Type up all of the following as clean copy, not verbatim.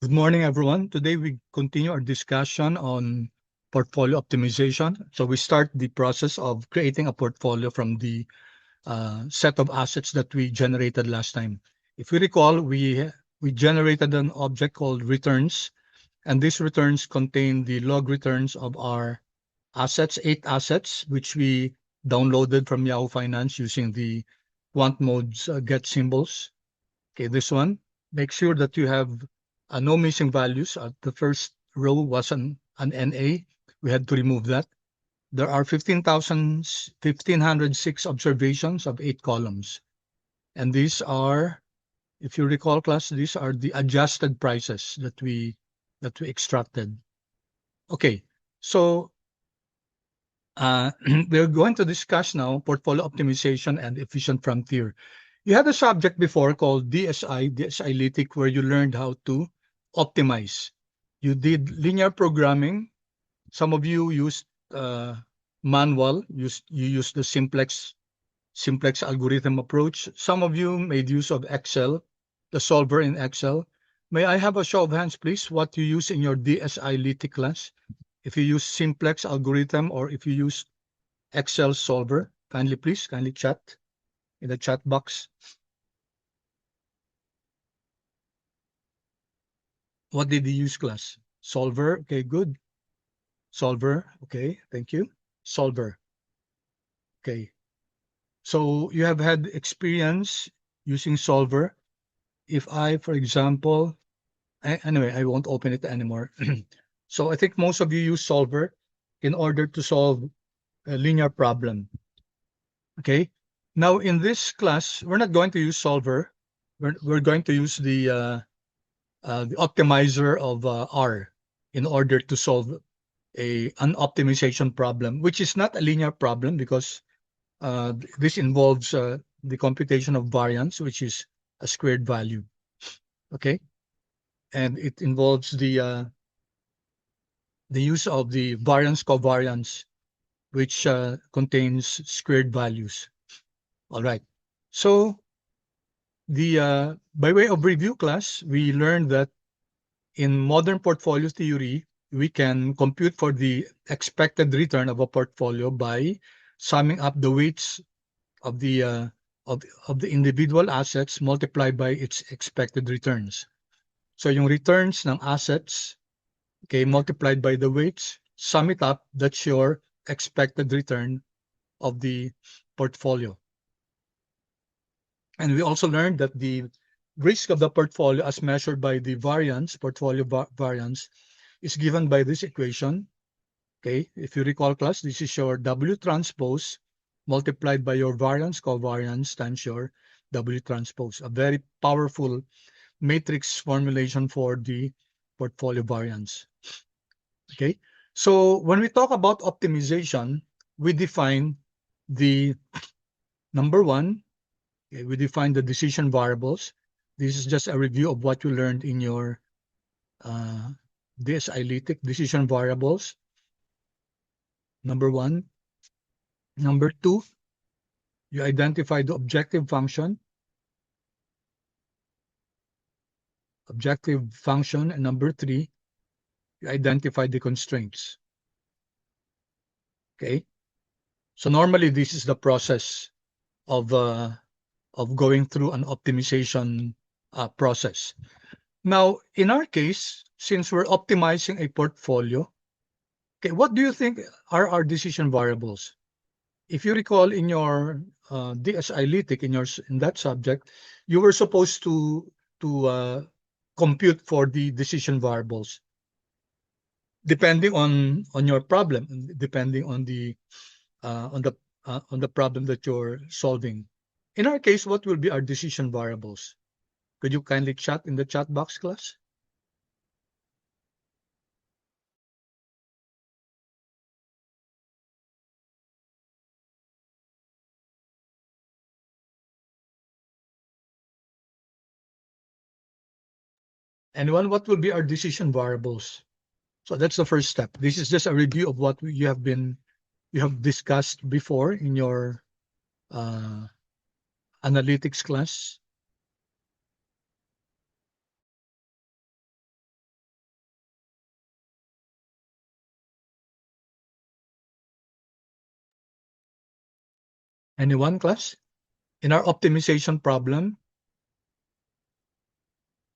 Good morning, everyone. Today we continue our discussion on portfolio optimization. So we start the process of creating a portfolio from the set of assets that we generated last time. If we recall, we generated an object called returns, and these returns contain the log returns of our assets, 8 assets, which we downloaded from Yahoo Finance using the quant modes get symbols. Okay, this one. Make sure that you have no missing values. The first row was an NA. We had to remove that. There are 1,506 observations of 8 columns. And these are, if you recall, class, these are the adjusted prices that we extracted. Okay, so we're going to discuss now portfolio optimization and efficient frontier. You had a subject before called DSI Lytic, where you learned how to optimize. You did linear programming. Some of you used manual. You used the simplex algorithm approach. Some of you made use of Excel, the solver in Excel. May I have a show of hands, please? What you use in your DSI Lytic class? If you use simplex algorithm or if you use Excel solver, kindly chat in the chat box. What did you use, class? Solver. Okay, good. Solver. Okay, thank you. Solver. Okay. So you have had experience using solver. If I, for example, anyway, I won't open it anymore. So I think most of you use solver in order to solve a linear problem. Okay. Now in this class, we're not going to use solver. We're going to use the optimizer of R in order to solve an optimization problem, which is not a linear problem because this involves the computation of variance, which is a squared value. Okay, and it involves the use of the variance covariance, which contains squared values. All right. So the by way of review, class, we learned that in modern portfolio theory, we can compute for the expected return of a portfolio by summing up the weights of the individual assets multiplied by its expected returns. So yung returns ng assets, okay, multiplied by the weights, sum it up, that's your expected return of the portfolio. And we also learned that the risk of the portfolio as measured by the variance, portfolio variance, is given by this equation. Okay, if you recall, class, this is your W transpose multiplied by your variance covariance times your W transpose. A very powerful matrix formulation for the portfolio variance. Okay, so when we talk about optimization, we define the number one, okay, we define the decision variables. This is just a review of what you learned in your DSI Lytic decision variables. Number one. Number two, you identify the objective function. And number three, you identify the constraints. Okay. So normally this is the process of going through an optimization process. Now, in our case, since we're optimizing a portfolio, okay, what do you think are our decision variables? If you recall in your DSI Lytic in that subject, you were supposed to compute for the decision variables depending on your problem, depending on the problem that you're solving. In our case, what will be our decision variables? Could you kindly chat in the chat box, class? Anyone, what will be our decision variables? So that's the first step. This is just a review of what you have discussed before in your analytics class. Anyone, class? In our optimization problem,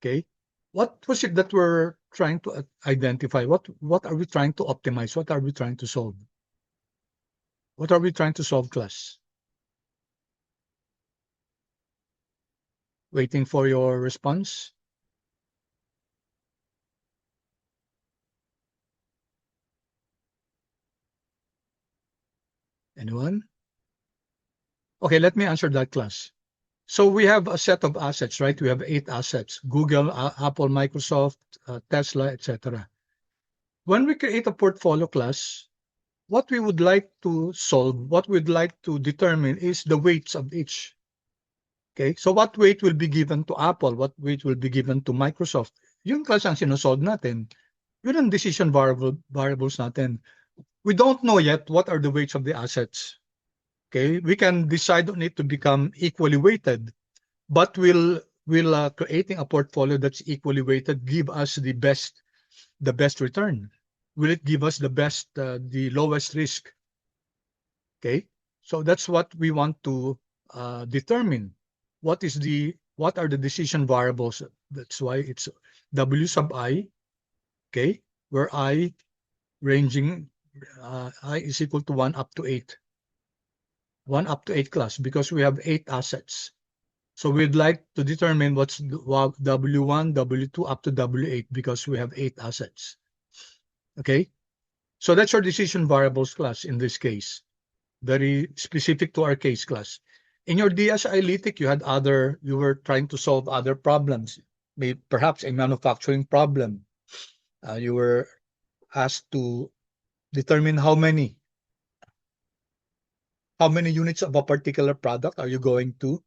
okay, what was it that we're trying to identify? What are we trying to optimize? What are we trying to solve? What are we trying to solve, class? Waiting for your response. Anyone? Okay, let me answer that, class. So we have a set of assets, right? We have 8 assets: Google, Apple, Microsoft, Tesla, etc. When we create a portfolio, class, what we would like to solve, what we'd like to determine is the weights of each. Okay, so what weight will be given to Apple? What weight will be given to Microsoft? Yun, class, ang sinosolve natin. Yun ang decision variables natin. We don't know yet what are the weights of the assets. Okay, we can decide on it to become equally weighted, but will creating a portfolio that's equally weighted give us the best return? Will it give us the lowest risk? Okay, so that's what we want to determine. What are the decision variables? That's why it's W sub I. Okay, where I ranging I is equal to 1 up to 8. 1 up to 8, class, because we have 8 assets. So we'd like to determine what's W1, W2 up to W8 because we have 8 assets. Okay, so that's our decision variables, class, in this case. Very specific to our case, class. In your DSI Lytic, you were trying to solve other problems, maybe perhaps a manufacturing problem. You were asked to determine how many units of a particular product are you going to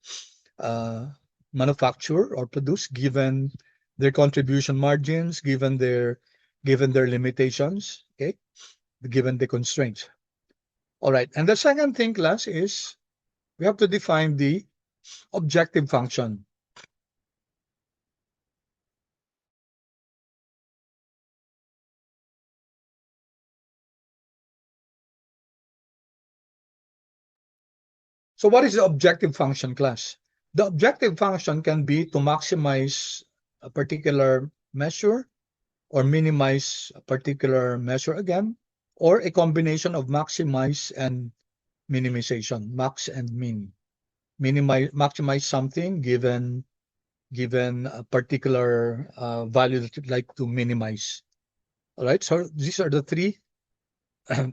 uh, manufacture or produce, given their contribution margins, given their limitations, okay, given the constraints. All right, and the second thing, class, is we have to define the objective function. So what is the objective function, class? The objective function can be to maximize a particular measure or minimize a particular measure again, or a combination of maximize and minimization, max and min. Maximize something given a particular value that you'd like to minimize. All right, so these are the 3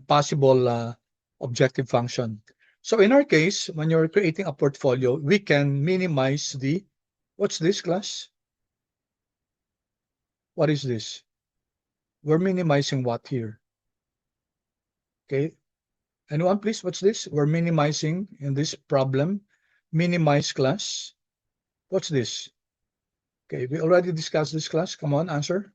possible objective function. So in our case, when you're creating a portfolio, we can minimize what's this, class? What is this? We're minimizing what here? Okay, anyone, please? What's this? We're minimizing in this problem. Minimize, class. What's this? Okay, we already discussed this, class. Come on, answer.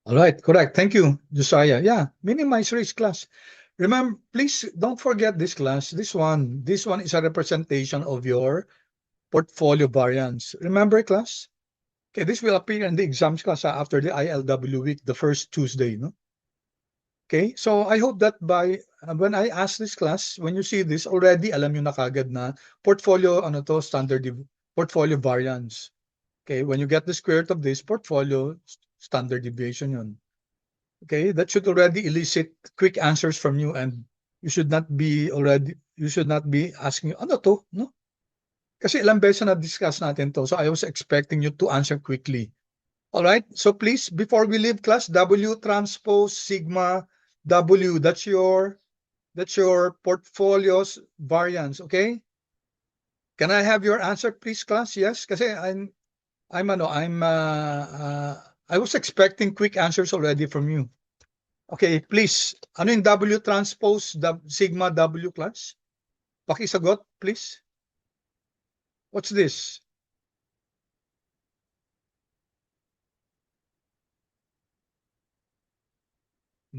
All right, correct. Thank you, Josiah. Yeah, minimize risk, class. Remember, please don't forget this, class. This one is a representation of your portfolio variance. Remember, class? Okay, this will appear in the exams class after the ILW week, the first Tuesday, no? Okay, so I hope that by when I ask this class, when you see this already, alam nyo na kagad na portfolio, portfolio variance. Okay, when you get the square root of this, portfolio standard deviation yun. Okay, that should already elicit quick answers from you, and you should not be asking, ano to, no? Kasi ilang beses na discuss natin to, so I was expecting you to answer quickly. All right, so please, before we leave class, W transpose sigma W, that's your portfolio's variance, okay? Can I have your answer, please, class? Yes, kasi I was expecting quick answers already from you. Okay, please. Ano yung W transpose sigma W, class? Pakisagot, please. What's this?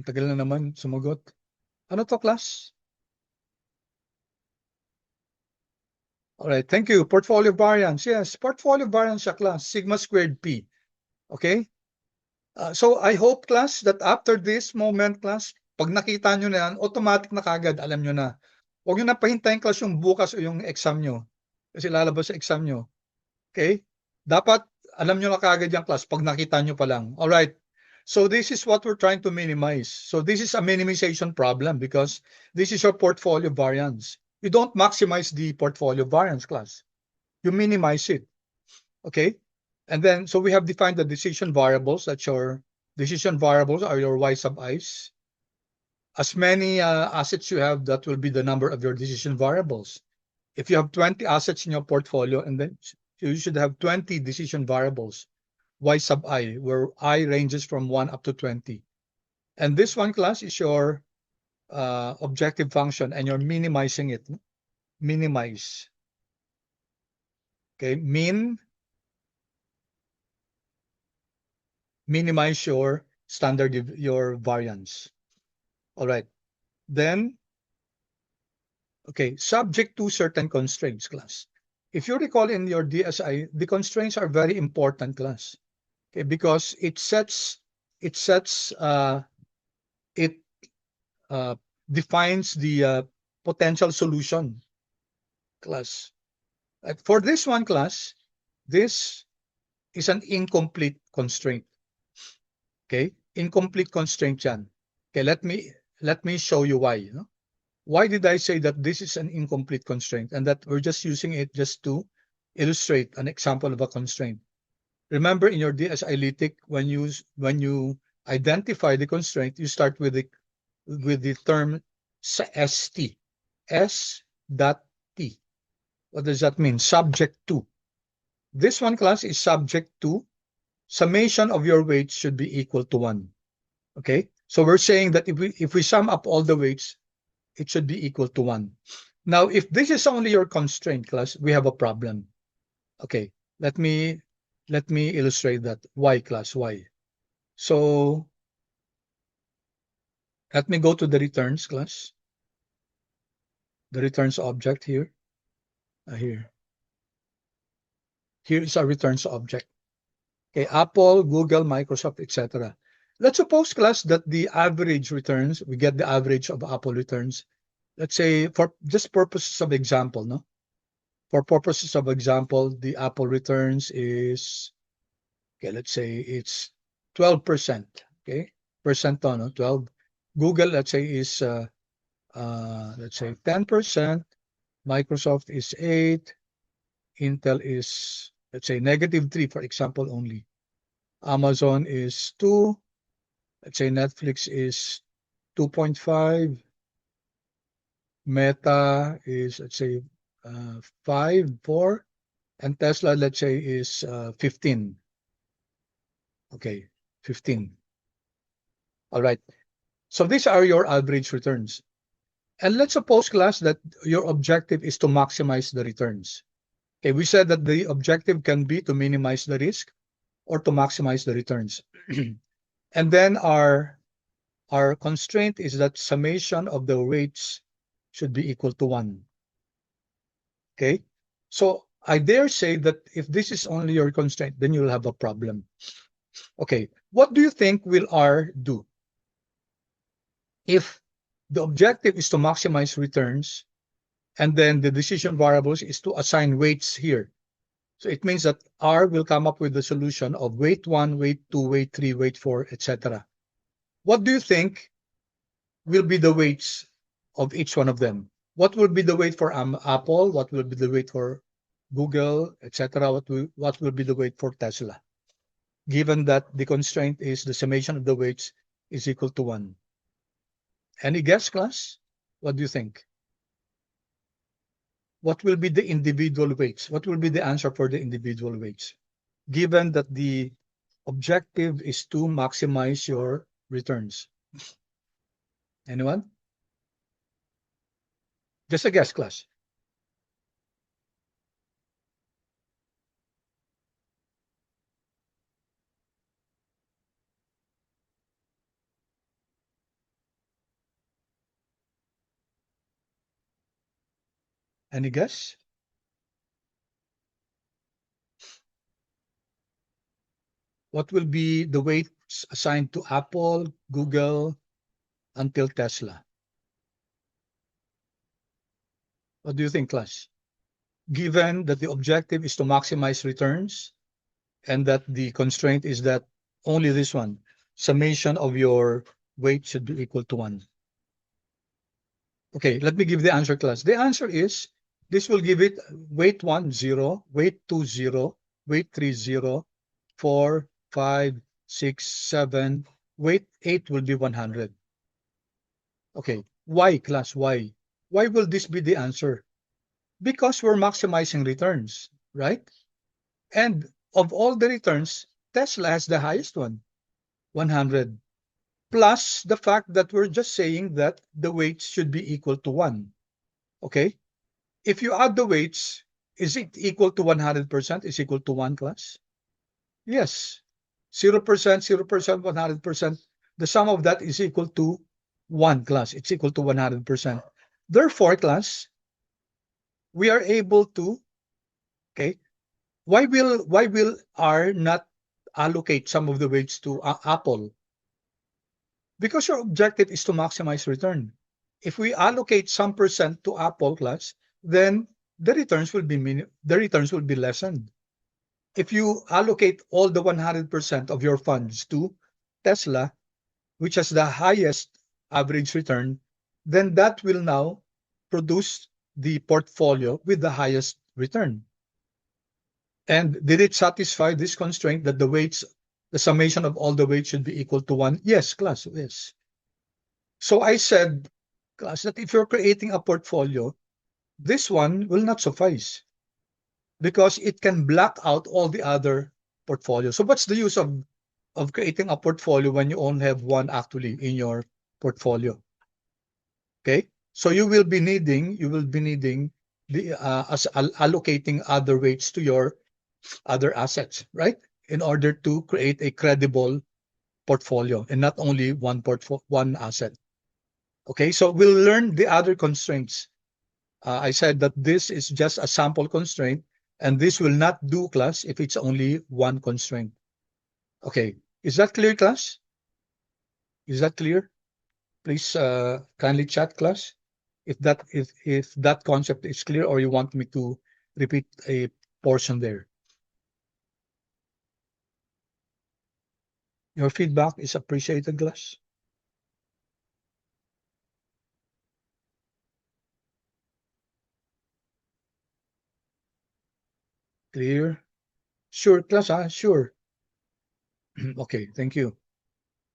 Ang tagal na naman sumagot. Ano to, class? Alright, thank you. Portfolio variance. Yes, portfolio variance siya, class. Sigma squared P. Okay? So I hope, class, that after this moment, class, pag nakita nyo na yan, automatic na kagad, alam nyo na. Huwag nyo na pahintayin, class, yung bukas o yung exam nyo. Kasi lalabas sa exam nyo. Okay? Dapat, alam nyo na kagad yung class pag nakita nyo pa lang. Alright. So this is what we're trying to minimize. So this is a minimization problem because this is your portfolio variance. You don't maximize the portfolio variance, class. You minimize it. Okay? And then, so we have defined the decision variables. That's your decision variables are your y sub i's. As many assets you have, that will be the number of your decision variables. If you have 20 assets in your portfolio, and then you should have 20 decision variables, y sub I, where I ranges from 1 up to 20. And this one, class, is your objective function, and you're minimizing it. Minimize. Okay, minimize your standard, your variance. All right. Then, okay, subject to certain constraints, class. If you recall in your DSI, the constraints are very important, class. Okay, because it defines the potential solution, class. For this one, class, this is an incomplete constraint. Okay, incomplete constraint yan. Okay, let me show you why. You know? Why did I say that this is an incomplete constraint and that we're just using it just to illustrate an example of a constraint? Remember in your DSI-lytic, when you identify the constraint, you start with the term ST. S dot T. What does that mean? Subject to. This one, class, is subject to summation of your weights should be equal to 1. Okay? So we're saying that if we sum up all the weights, it should be equal to 1. Now, if this is only your constraint, class, we have a problem. Okay, let me illustrate that. Why, class? Why? So let me go to the returns, class. The returns object here. Here is our returns object. Okay, Apple, Google, Microsoft, etc. Let's suppose, class, that the average returns, we get the average of Apple returns. Let's say for just purposes of example, no? For purposes of example, the Apple returns is, okay, let's say it's 12%. Okay, percent on, no? 12. Google, let's say, is let's say 10%. Microsoft is 8. Intel is, let's say, -3, for example only. Amazon is 2. Let's say Netflix is 2.5. Meta is, let's say, 5, 4. And Tesla, let's say, is 15. Okay, 15. All right. So these are your average returns. And let's suppose, class, that your objective is to maximize the returns. Okay, we said that the objective can be to minimize the risk or to maximize the returns. And then our constraint is that summation of the weights should be equal to 1. Okay, so I dare say that if this is only your constraint, then you'll have a problem. Okay, what do you think will R do? If the objective is to maximize returns, and then the decision variables is to assign weights here. So it means that R will come up with the solution of weight 1, weight 2, weight 3, weight 4, etc. What do you think will be the weights of each one of them? What will be the weight for Apple? What will be the weight for Google, etc.? What will be the weight for Tesla? Given that the constraint is the summation of the weights is equal to 1. Any guess, class? What do you think? What will be the individual weights? What will be the answer for the individual weights? Given that the objective is to maximize your returns. Anyone? Just a guess, class. Any guess? What will be the weights assigned to Apple, Google, until Tesla? What do you think, class? Given that the objective is to maximize returns and that the constraint is that only this one, summation of your weight should be equal to 1. Okay, let me give the answer, class. The answer is, this will give it weight 1, 0, weight 2, 0, weight 3, 0, 4, 5, 6, 7, weight 8 will be 100. Okay, why, class? Why? Why will this be the answer? Because we're maximizing returns, right? And of all the returns, Tesla has the highest one, 100. Plus the fact that we're just saying that the weights should be equal to 1. Okay? If you add the weights, is it equal to 100%? Is equal to 1, class? Yes. 0%, 0%, 100%. The sum of that is equal to 1, class. It's equal to 100%. Therefore, class, we are able to, okay, why will R not allocate some of the weights to Apple? Because your objective is to maximize return. If we allocate some percent to Apple, class, then the returns will be lessened. If you allocate all the 100% of your funds to Tesla, which has the highest average return, then that will now produce the portfolio with the highest return. And did it satisfy this constraint that the weights, the summation of all the weights should be equal to 1? Yes, class, yes. So I said, class, that if you're creating a portfolio, this one will not suffice because it can black out all the other portfolios. So what's the use of creating a portfolio when you only have one actually in your portfolio? Okay, so you will be needing the allocating other weights to your other assets, right? In order to create a credible portfolio and not only one asset. Okay, so we'll learn the other constraints. I said that this is just a sample constraint, and this will not do, class, if it's only one constraint. Okay, is that clear, class? Is that clear? Please kindly chat, class, if that concept is clear, or you want me to repeat a portion there. Your feedback is appreciated, class. Clear? Sure, class, sure. Okay, thank you.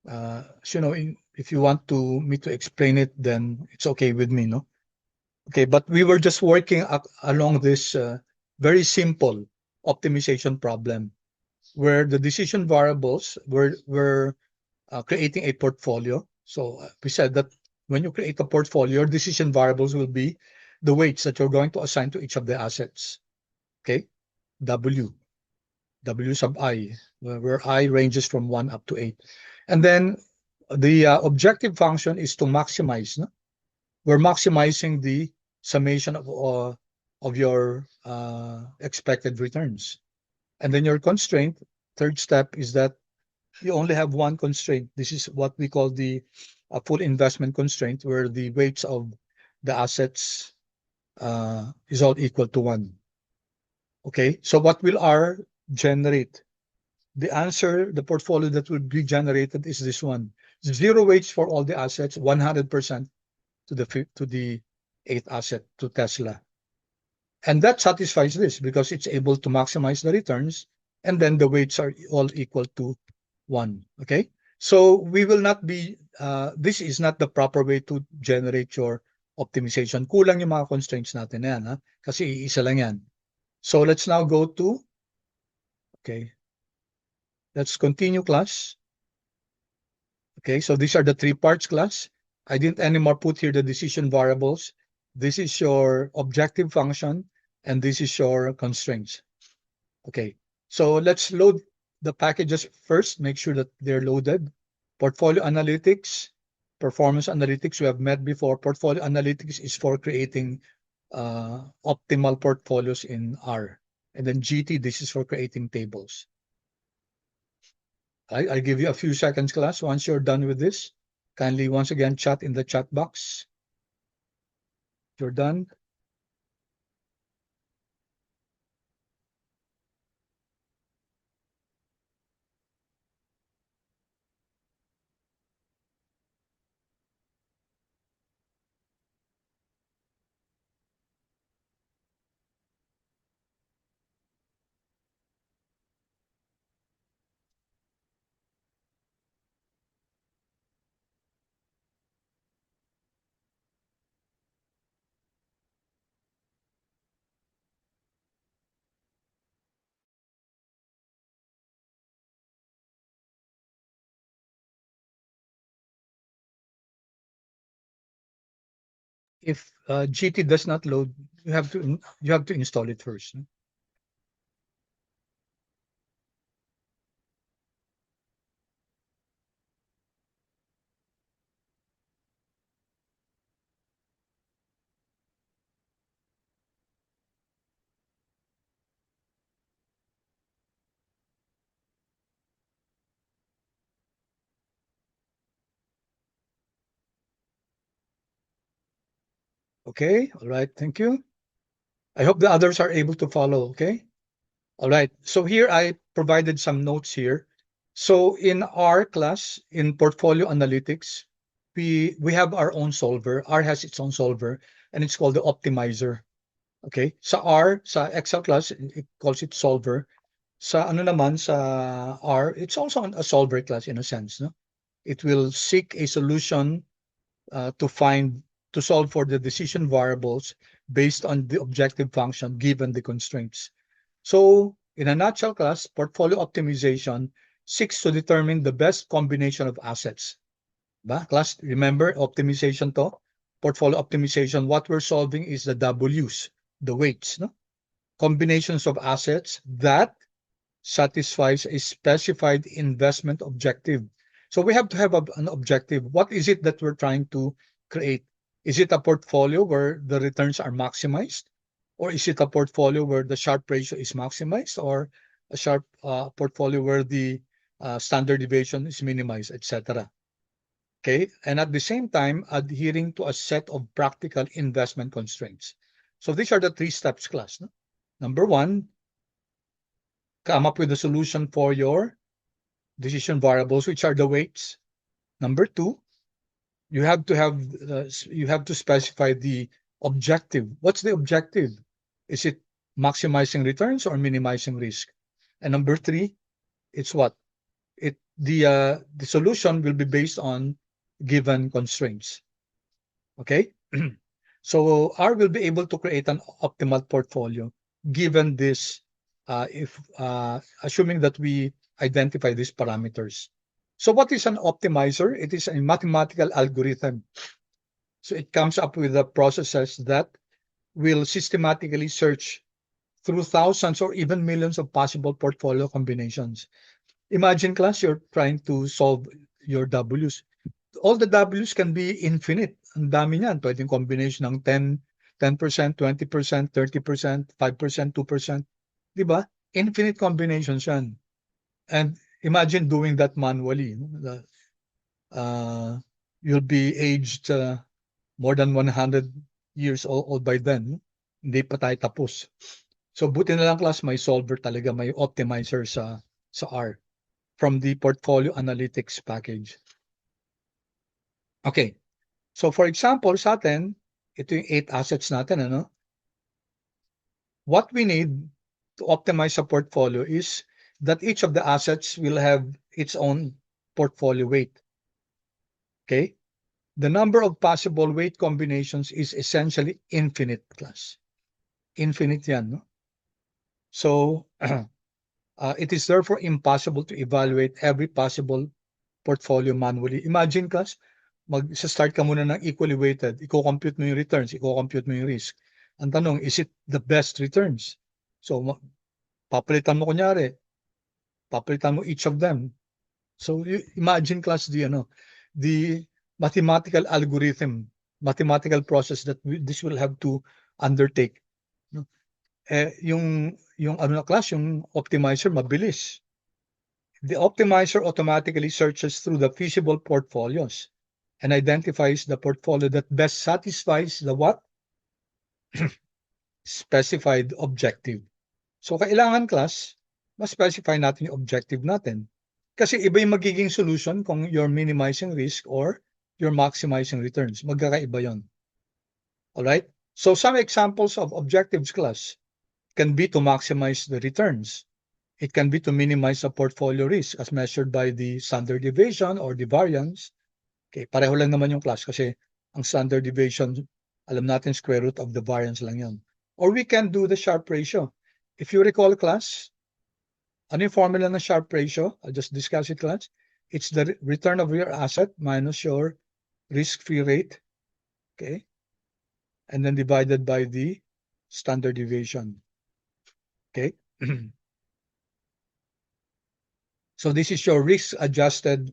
So, if you want me to explain it, then it's okay with me, no? Okay, but we were just working along this very simple optimization problem where the decision variables were creating a portfolio. So we said that when you create a portfolio, your decision variables will be the weights that you're going to assign to each of the assets. Okay, W sub I, where I ranges from 1 up to 8. And then the objective function is to maximize. No? We're maximizing the summation of your expected returns. And then your constraint, third step, is that you only have one constraint. This is what we call the full investment constraint, where the weights of the assets is all equal to 1. Okay, so what will R generate? The answer, the portfolio that will be generated is this one. 0 weights for all the assets, 100% to the 8th asset, to Tesla. And that satisfies this because it's able to maximize the returns, and then the weights are all equal to 1. Okay, so we will not be, this is not the proper way to generate your optimization. Kulang yung mga constraints natin na yan, ha? Kasi isa lang yan. So let's now go to, okay, let's continue, class. Okay, so these are the 3 parts, class. I didn't anymore put here the decision variables. This is your objective function, and this is your constraints. Okay, so let's load the packages first, make sure that they're loaded. Portfolio analytics, performance analytics, we have met before. Portfolio analytics is for creating optimal portfolios in R. And then GT, this is for creating tables. I'll give you a few seconds, class. Once you're done with this, kindly once again chat in the chat box. You're done. If GT does not load, you have to install it first. Okay, all right, thank you. I hope the others are able to follow, okay? All right, so here I provided some notes here. So in our class, in portfolio analytics, we have our own solver. R has its own solver, and it's called the optimizer. Okay? Sa Excel class, it calls it solver. Sa ano naman, sa R, it's also a solver class in a sense, no? It will seek a solution to solve for the decision variables based on the objective function given the constraints. So, in a nutshell, class, portfolio optimization seeks to determine the best combination of assets. Ba? Class, remember optimization to? Portfolio optimization, what we're solving is the W's, the weights, no? Combinations of assets that satisfies a specified investment objective. So we have to have an objective. What is it that we're trying to create? Is it a portfolio where the returns are maximized? Or is it a portfolio where the Sharpe ratio is maximized? Or a Sharpe portfolio where the standard deviation is minimized, etc.? Okay, and at the same time, adhering to a set of practical investment constraints. So these are the 3 steps, class. No? Number 1, come up with a solution for your decision variables, which are the weights. Number 2, you have to specify the objective. What's the objective? Is it maximizing returns or minimizing risk? And number 3, it's what? The solution will be based on given constraints. Okay? So R will be able to create an optimal portfolio given this, if assuming that we identify these parameters. So what is an optimizer? It is a mathematical algorithm. So it comes up with the processes that will systematically search through thousands or even millions of possible portfolio combinations. Imagine, class, you're trying to solve your W's. All the W's can be infinite. Ang dami niyan. Pwedeng combination ng 10%, 20%, 30%, 5%, 2%. Di ba? Infinite combinations yan. And imagine doing that manually. You'll be aged more than 100 years old by then. Hindi pa tayo tapos. So buti na lang, class, may solver talaga, may optimizer sa R from the portfolio analytics package. Okay. So for example, sa atin, ito yung 8 assets natin, ano? What we need to optimize a portfolio is that each of the assets will have its own portfolio weight. Okay? The number of possible weight combinations is essentially infinite, class. Infinite yan, no? So, it is therefore impossible to evaluate every possible portfolio manually. Imagine, class, mag-start ka muna ng equally weighted, i-compute mo yung returns, i-compute mo yung risk. Ang tanong, is it the best returns? So, papalitan mo kunyari, papalitan mo each of them. So, imagine, class, the mathematical algorithm, mathematical process that this will have to undertake. No? Yung ano na class, yung optimizer mabilis. The optimizer automatically searches through the feasible portfolios and identifies the portfolio that best satisfies the what? Specified objective. So kailangan class, ma-specify natin yung objective natin. Kasi iba yung magiging solution kung you're minimizing risk or you're maximizing returns. Magkakaiba yun. Alright? So some examples of objectives class can be to maximize the returns. It can be to minimize the portfolio risk as measured by the standard deviation or the variance. Okay, pareho lang naman yung class kasi ang standard deviation, alam natin square root of the variance lang yun. Or we can do the Sharpe ratio. If you recall class, ano yung formula ng Sharpe ratio? I'll just discuss it class. It's the return of your asset minus your risk-free rate. Okay. And then divided by the standard deviation. Okay. So this is your risk-adjusted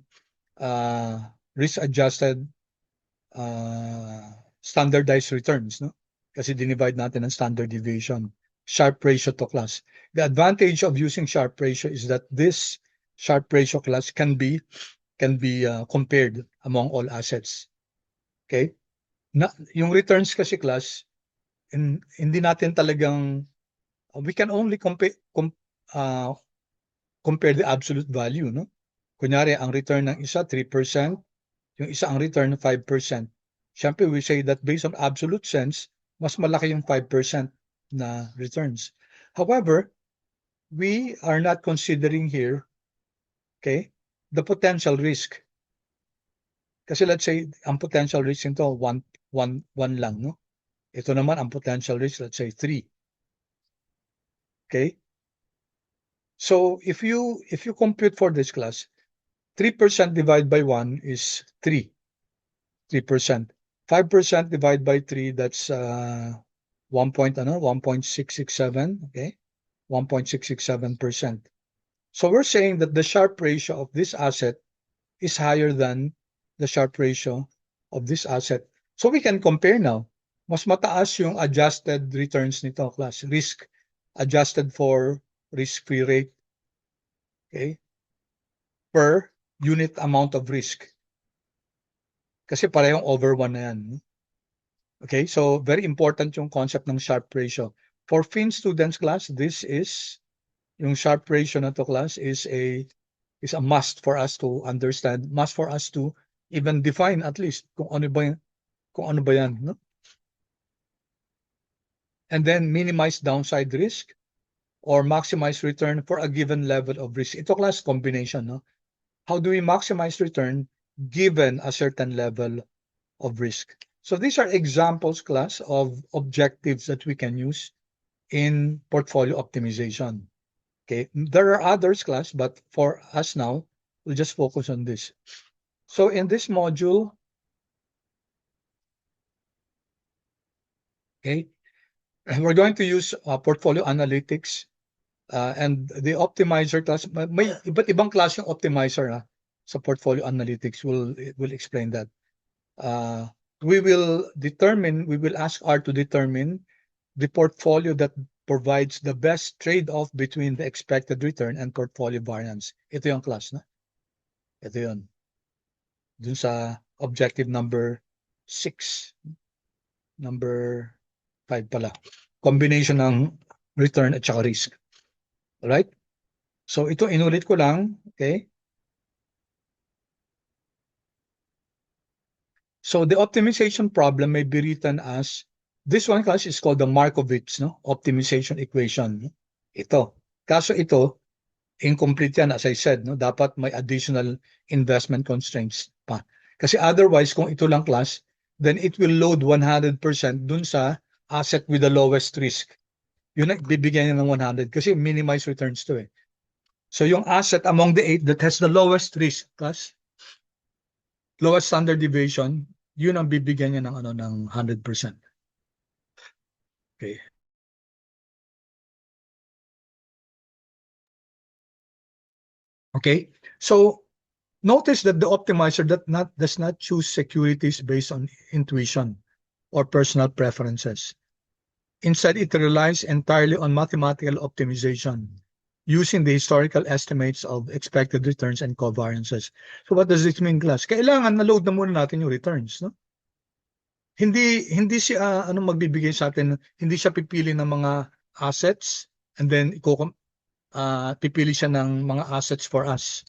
standardized returns, no? Kasi dinivide natin ang standard deviation. Sharpe ratio to class. The advantage of using Sharpe ratio is that this Sharpe ratio class can be compared among all assets. Okay? Yung returns kasi class, hindi natin talagang we can only compare the absolute value, no? Kunyari, ang return ng isa 3%, yung isa ang return 5%. Siyempre, we say that based on absolute sense, mas malaki yung 5% na returns. However, we are not considering here, okay, the potential risk. Kasi let's say, ang potential risk nito, 1 lang, no? Ito naman, ang potential risk, let's say 3. Okay? So, if you compute for this class, 3% divided by 1 is 3%. 5% divided by 3, that's 1.667, okay? 1.667%. So we're saying that the Sharpe ratio of this asset is higher than the Sharpe ratio of this asset. So we can compare now. Mas mataas yung adjusted returns nito, class. Risk adjusted for risk-free rate, okay? Per unit amount of risk. Kasi parehong over 1 na yan. Okay, so very important yung concept ng Sharpe ratio. For Fin students class, this is yung Sharpe ratio na to class is a must for us to understand, must for us to even define at least kung ano ba yan, no? And then minimize downside risk or maximize return for a given level of risk. Ito class combination, no? How do we maximize return given a certain level of risk? So these are examples class of objectives that we can use in portfolio optimization. Okay, there are others class, but for us now, we'll just focus on this. So in this module, okay, we're going to use portfolio analytics and the optimizer class. May iba't ibang class yung optimizer sa portfolio analytics. We'll explain that. We will ask R to determine the portfolio that provides the best trade-off between the expected return and portfolio variance. Ito yung class, na? Ito yun. Dun sa objective number 6. Number 5 pala. Combination ng return at saka risk. Alright? So ito, inulit ko lang. Okay? So the optimization problem may be written as, this one class is called the Markovits, no? Optimization equation. Ito. Kaso ito, incomplete yan, as I said, no? Dapat may additional investment constraints pa. Kasi otherwise, kung ito lang class, then it will load 100% dun sa asset with the lowest risk. Yun ang bibigyan niya ng 100 kasi minimize returns to eh. So yung asset among the 8 that has the lowest risk class, lowest standard deviation, yun ang bibigyan niya ng ng 100%. Okay. Okay. So notice that the optimizer does not choose securities based on intuition or personal preferences. Instead, it relies entirely on mathematical optimization using the historical estimates of expected returns and covariances. So what does this mean, class? Kailangan na-load na muna natin yung returns, no? Hindi siya magbibigay sa atin, hindi siya pipili ng mga assets and then pipili siya ng mga assets for us.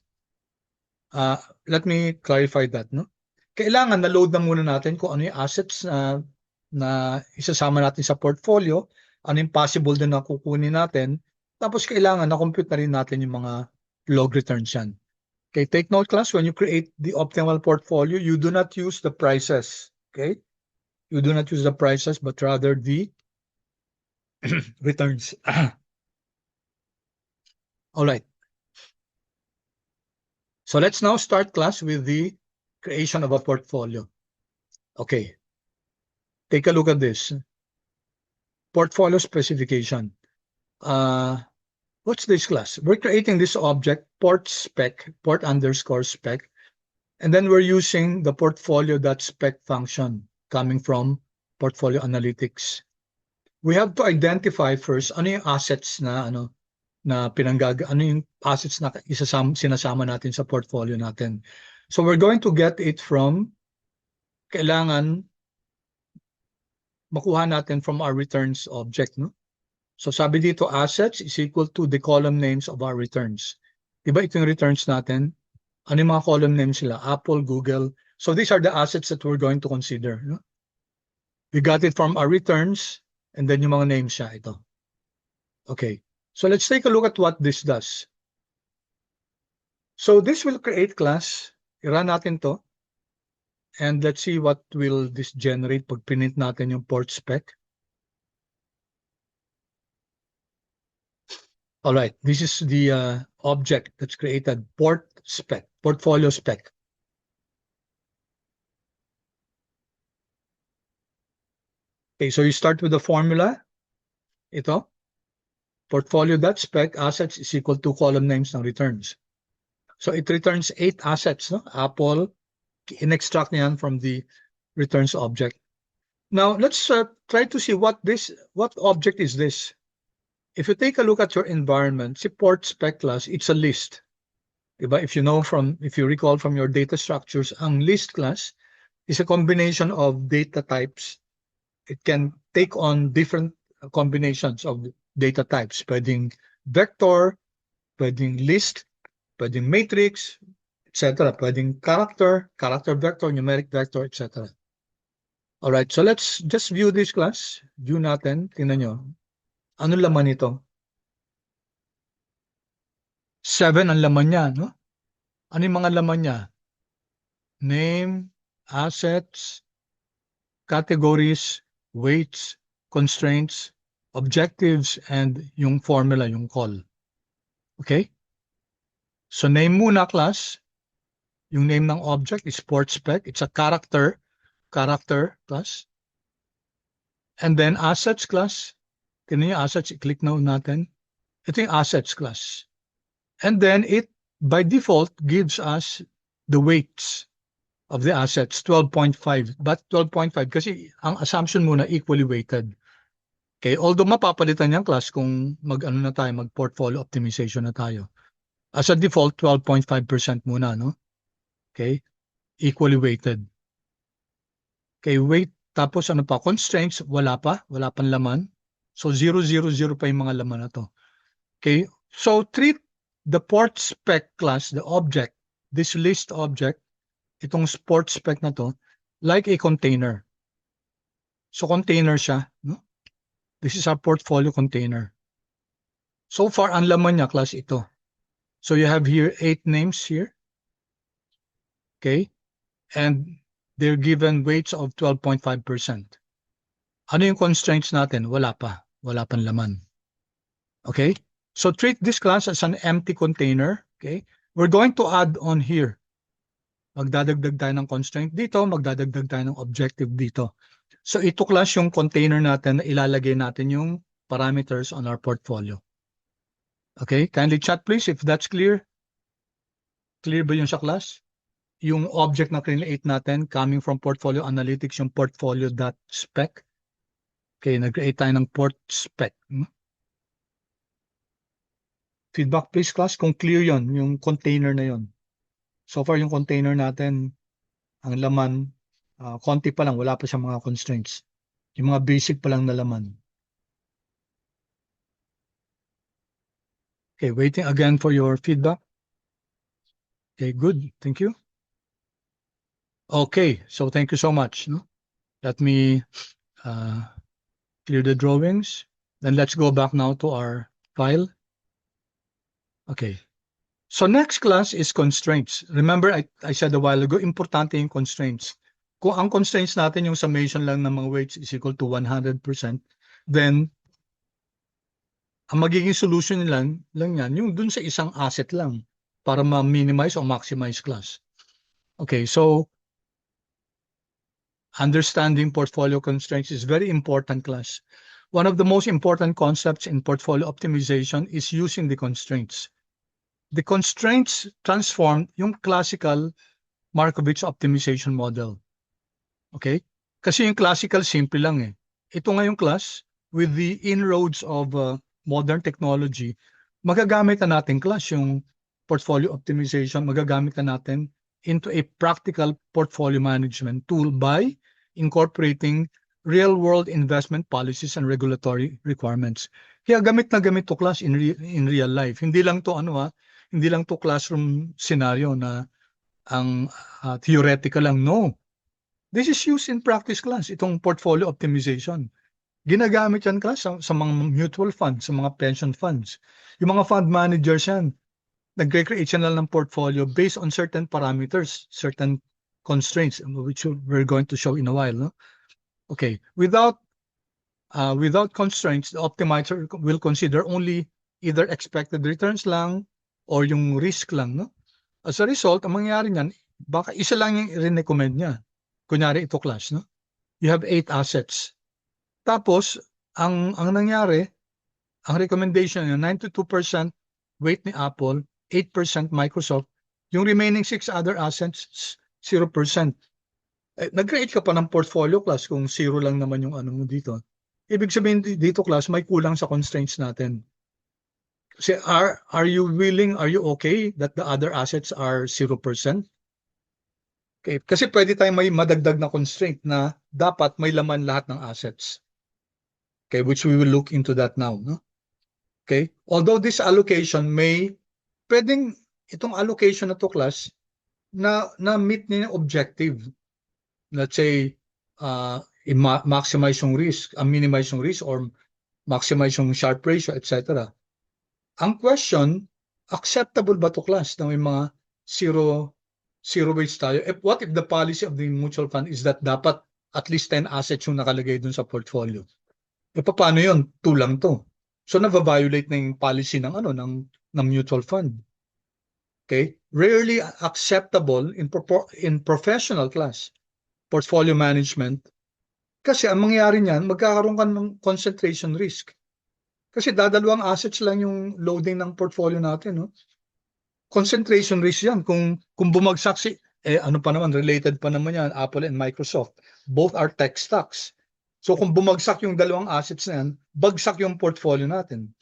Let me clarify that, no? Kailangan na-load na muna natin kung ano yung assets na isasama natin sa portfolio, ano yung possible din na kukunin natin, tapos kailangan na-compute na rin natin yung mga log returns yan. Okay, take note, class, when you create the optimal portfolio, you do not use the prices, okay? You do not use the prices, but rather the returns. All right. So let's now start, class, with the creation of a portfolio. Okay. Take a look at this. Portfolio specification. What's this, class? We're creating this object, port underscore spec, and then we're using the portfolio.spec function coming from portfolio analytics. We have to identify first ano yung assets na ano yung assets na sinasama natin sa portfolio natin. So we're going to get it from, kailangan makuha natin from our returns object, no? So sabi dito, assets is equal to the column names of our returns. Diba ito yung returns natin? Ano yung mga column names sila? Apple, Google. So these are the assets that we're going to consider, no? We got it from our returns, and then yung mga names siya, ito. Okay. So let's take a look at what this does. So this will create, class. I-run natin to. And let's see what will this generate pag pinint natin yung port spec. All right, this is the object that's created, port spec, portfolio spec. Okay, so you start with the formula. Ito, portfolio.spec, assets is equal to column names ng returns. So it returns 8 assets, no? Apple, in-extract niyan from the returns object. Now, let's try to see what object is this. If you take a look at your environment, si port spec, class, it's a list. Diba? If you recall from your data structures, ang list, class, is a combination of data types. It can take on different combinations of data types. Pwedeng vector, pwedeng list, pwedeng matrix, etc. Pwedeng character vector, numeric vector, etc. All right, so let's just view this, class. View natin, tingnan nyo. Ano laman ito? 7 ang laman niya, no? Ano yung mga laman niya? Name, assets, categories, weights, constraints, objectives, and yung formula, yung call. Okay? So name muna, class. Yung name ng object is port spec. It's a character, class. And then assets, class. Tingnan yung assets, i-click na natin. Ito yung assets, class. And then it, by default, gives us the weights of the assets, 12.5. But 12.5 kasi ang assumption muna equally weighted. Okay, although mapapalitan yan, class, kung mag-portfolio optimization na tayo. As a default, 12.5% muna, no? Okay, equally weighted. Okay, weight, tapos ano pa, constraints, wala pang laman. So 0, 0, 0 pa yung mga laman na to. Okay, so treat the port spec, class, the object, this list object, itong port spec na to, like a container. So container siya, no? This is our portfolio container. So far, ang laman niya, class, ito. So you have here 8 names here. Okay? And they're given weights of 12.5%. Ano yung constraints natin? Wala pang laman. Okay? So treat this class as an empty container. Okay? We're going to add on here. Magdadagdag tayo ng constraint dito, magdadagdag tayo ng objective dito. So ito, class, yung container natin na ilalagay natin yung parameters on our portfolio. Okay? Kindly chat, please, if that's clear. Clear ba yun sa class? Yung object na create natin coming from portfolio analytics, yung portfolio.spec. Okay, nag-create tayo ng port spec. Feedback please class kung clear yon yung container na yon. So far yung container natin, ang laman, konti pa lang, wala pa siyang mga constraints. Yung mga basic pa lang na laman. Okay, waiting again for your feedback. Okay, good. Thank you. Okay, so thank you so much. No? Let me clear the drawings. Then let's go back now to our file. Okay. So next class is constraints. Remember, I said a while ago, importante yung constraints. Kung ang constraints natin yung summation lang ng mga weights is equal to 100%, then ang magiging solution lang yan, yung dun sa isang asset lang para ma-minimize o maximize class. Okay, so understanding portfolio constraints is very important class. One of the most important concepts in portfolio optimization is using the constraints. The constraints transform yung classical Markovitch optimization model. Okay? Kasi yung classical simple lang eh. Ito ngayong class, with the inroads of modern technology, magagamit na natin class yung portfolio optimization, magagamit na natin into a practical portfolio management tool by incorporating real-world investment policies and regulatory requirements. Kaya gamit na gamit to class in real life. Hindi lang to hindi lang to classroom scenario na ang theoretical lang. No. This is used in practice class, itong portfolio optimization. Ginagamit yan class sa mga mutual funds, sa mga pension funds. Yung mga fund managers yan, nagre-create siya ng portfolio based on certain parameters, certain constraints, which we're going to show in a while. No? Okay, without constraints, the optimizer will consider only either expected returns lang or yung risk lang. No? As a result, ang mangyayari niyan, baka isa lang yung i-recommend niya. Kunyari ito class, no? You have 8 assets. Tapos, ang nangyari, ang recommendation niya, 92% weight ni Apple, 8% Microsoft, yung remaining 6 other assets, 0%. Nag-create ka pa ng portfolio class kung 0 lang naman yung ano mo dito. Ibig sabihin dito class, may kulang sa constraints natin. Kasi are you okay that the other assets are 0%? Okay, kasi pwede tayong may madagdag na constraint na dapat may laman lahat ng assets. Okay, which we will look into that now. No? Okay, although this allocation pwedeng itong allocation na to class na meet niya yung objective. Let's say, maximize yung risk, minimize yung risk, or maximize yung Sharpe ratio, etc. Ang question, acceptable ba to class na may mga zero weights tayo? What if the policy of the mutual fund is that dapat at least 10 assets yung nakalagay dun sa portfolio? Paano yun? 2 lang to. So na-violate na yung policy ng mutual fund. Okay? Rarely acceptable in professional class portfolio management. Kasi ang mangyayari niyan, magkakaroon ka ng concentration risk. Kasi dadalawang assets lang yung loading ng portfolio natin, no? Concentration risk yan. Kung bumagsak related pa naman yan, Apple and Microsoft. Both are tech stocks. So kung bumagsak yung dalawang assets na yan, bagsak yung portfolio natin.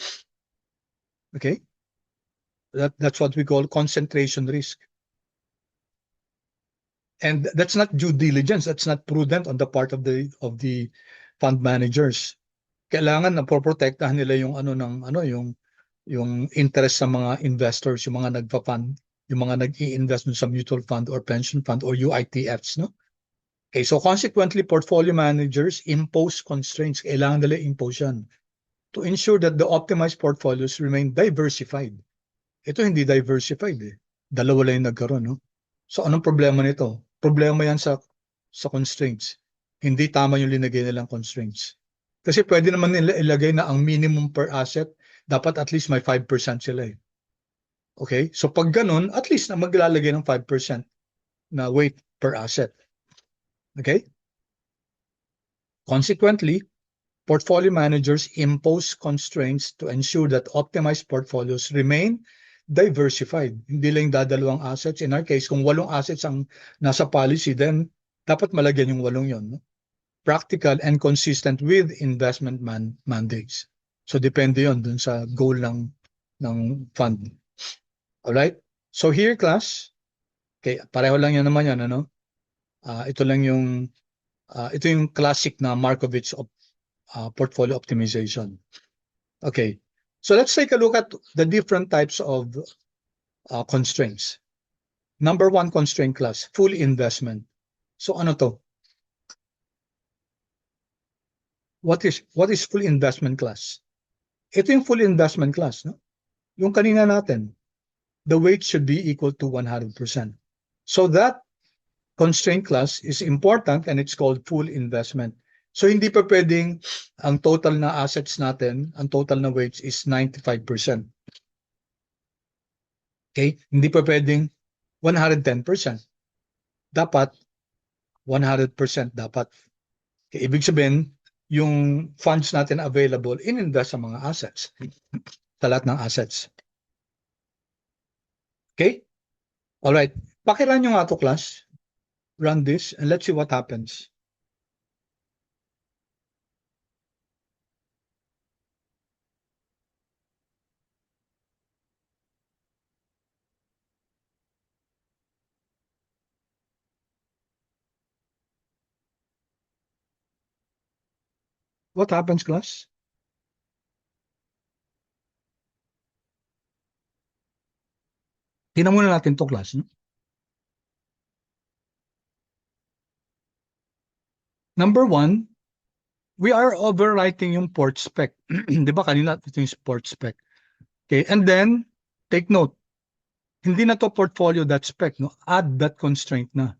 Okay? That's what we call concentration risk. And that's not due diligence. That's not prudent on the part of the fund managers. Kailangan na protektahan nila yung yung interest sa mga investors, yung mga nagpa-fund, yung mga nag-i-invest sa mutual fund or pension fund or UITFs, no? Okay, so consequently, portfolio managers impose constraints. Kailangan nila impose yan to ensure that the optimized portfolios remain diversified. Ito hindi diversified eh. Dalawa lang yung nagkaroon, no? So anong problema nito? Problema yan sa constraints. Hindi tama yung linagay nilang constraints. Kasi pwede naman nila ilagay na ang minimum per asset dapat at least may 5% sila eh. Okay? So pag ganun, at least na maglalagay ng 5% na weight per asset. Okay? Consequently, portfolio managers impose constraints to ensure that optimized portfolios remain diversified. Hindi lang dadalawang assets. In our case, kung 8 assets ang nasa policy, then dapat malagyan yung 8 yon. No? practical, and consistent with investment mandates. So depende yon dun sa goal ng fund. Alright? So here, class, okay, pareho lang yan naman yan, ano? Ito yung classic na Markovits of portfolio optimization. Okay. So let's take a look at the different types of constraints. Number one constraint, class, full investment. So ano to? What is full investment, class? Ito yung full investment, class, no? Yung kanina natin, the weight should be equal to 100%. So that constraint, class, is important and it's called full investment. So hindi pa pwedeng ang total na assets natin, ang total na weights is 95%. Okay? Hindi pa pwedeng 110%. Dapat 100% dapat. Okay? Ibig sabihin, yung funds natin available in-invest sa mga assets. Sa lahat ng assets. Okay? Alright. Pakirun nyo nga to, class. Run this and let's see what happens. What happens, class? Tingnan muna natin to, class. No? Number one, we are overwriting yung port spec. Di ba kanina ito yung port spec. Okay, and then, take note, hindi na to portfolio that spec, no? Add that constraint na.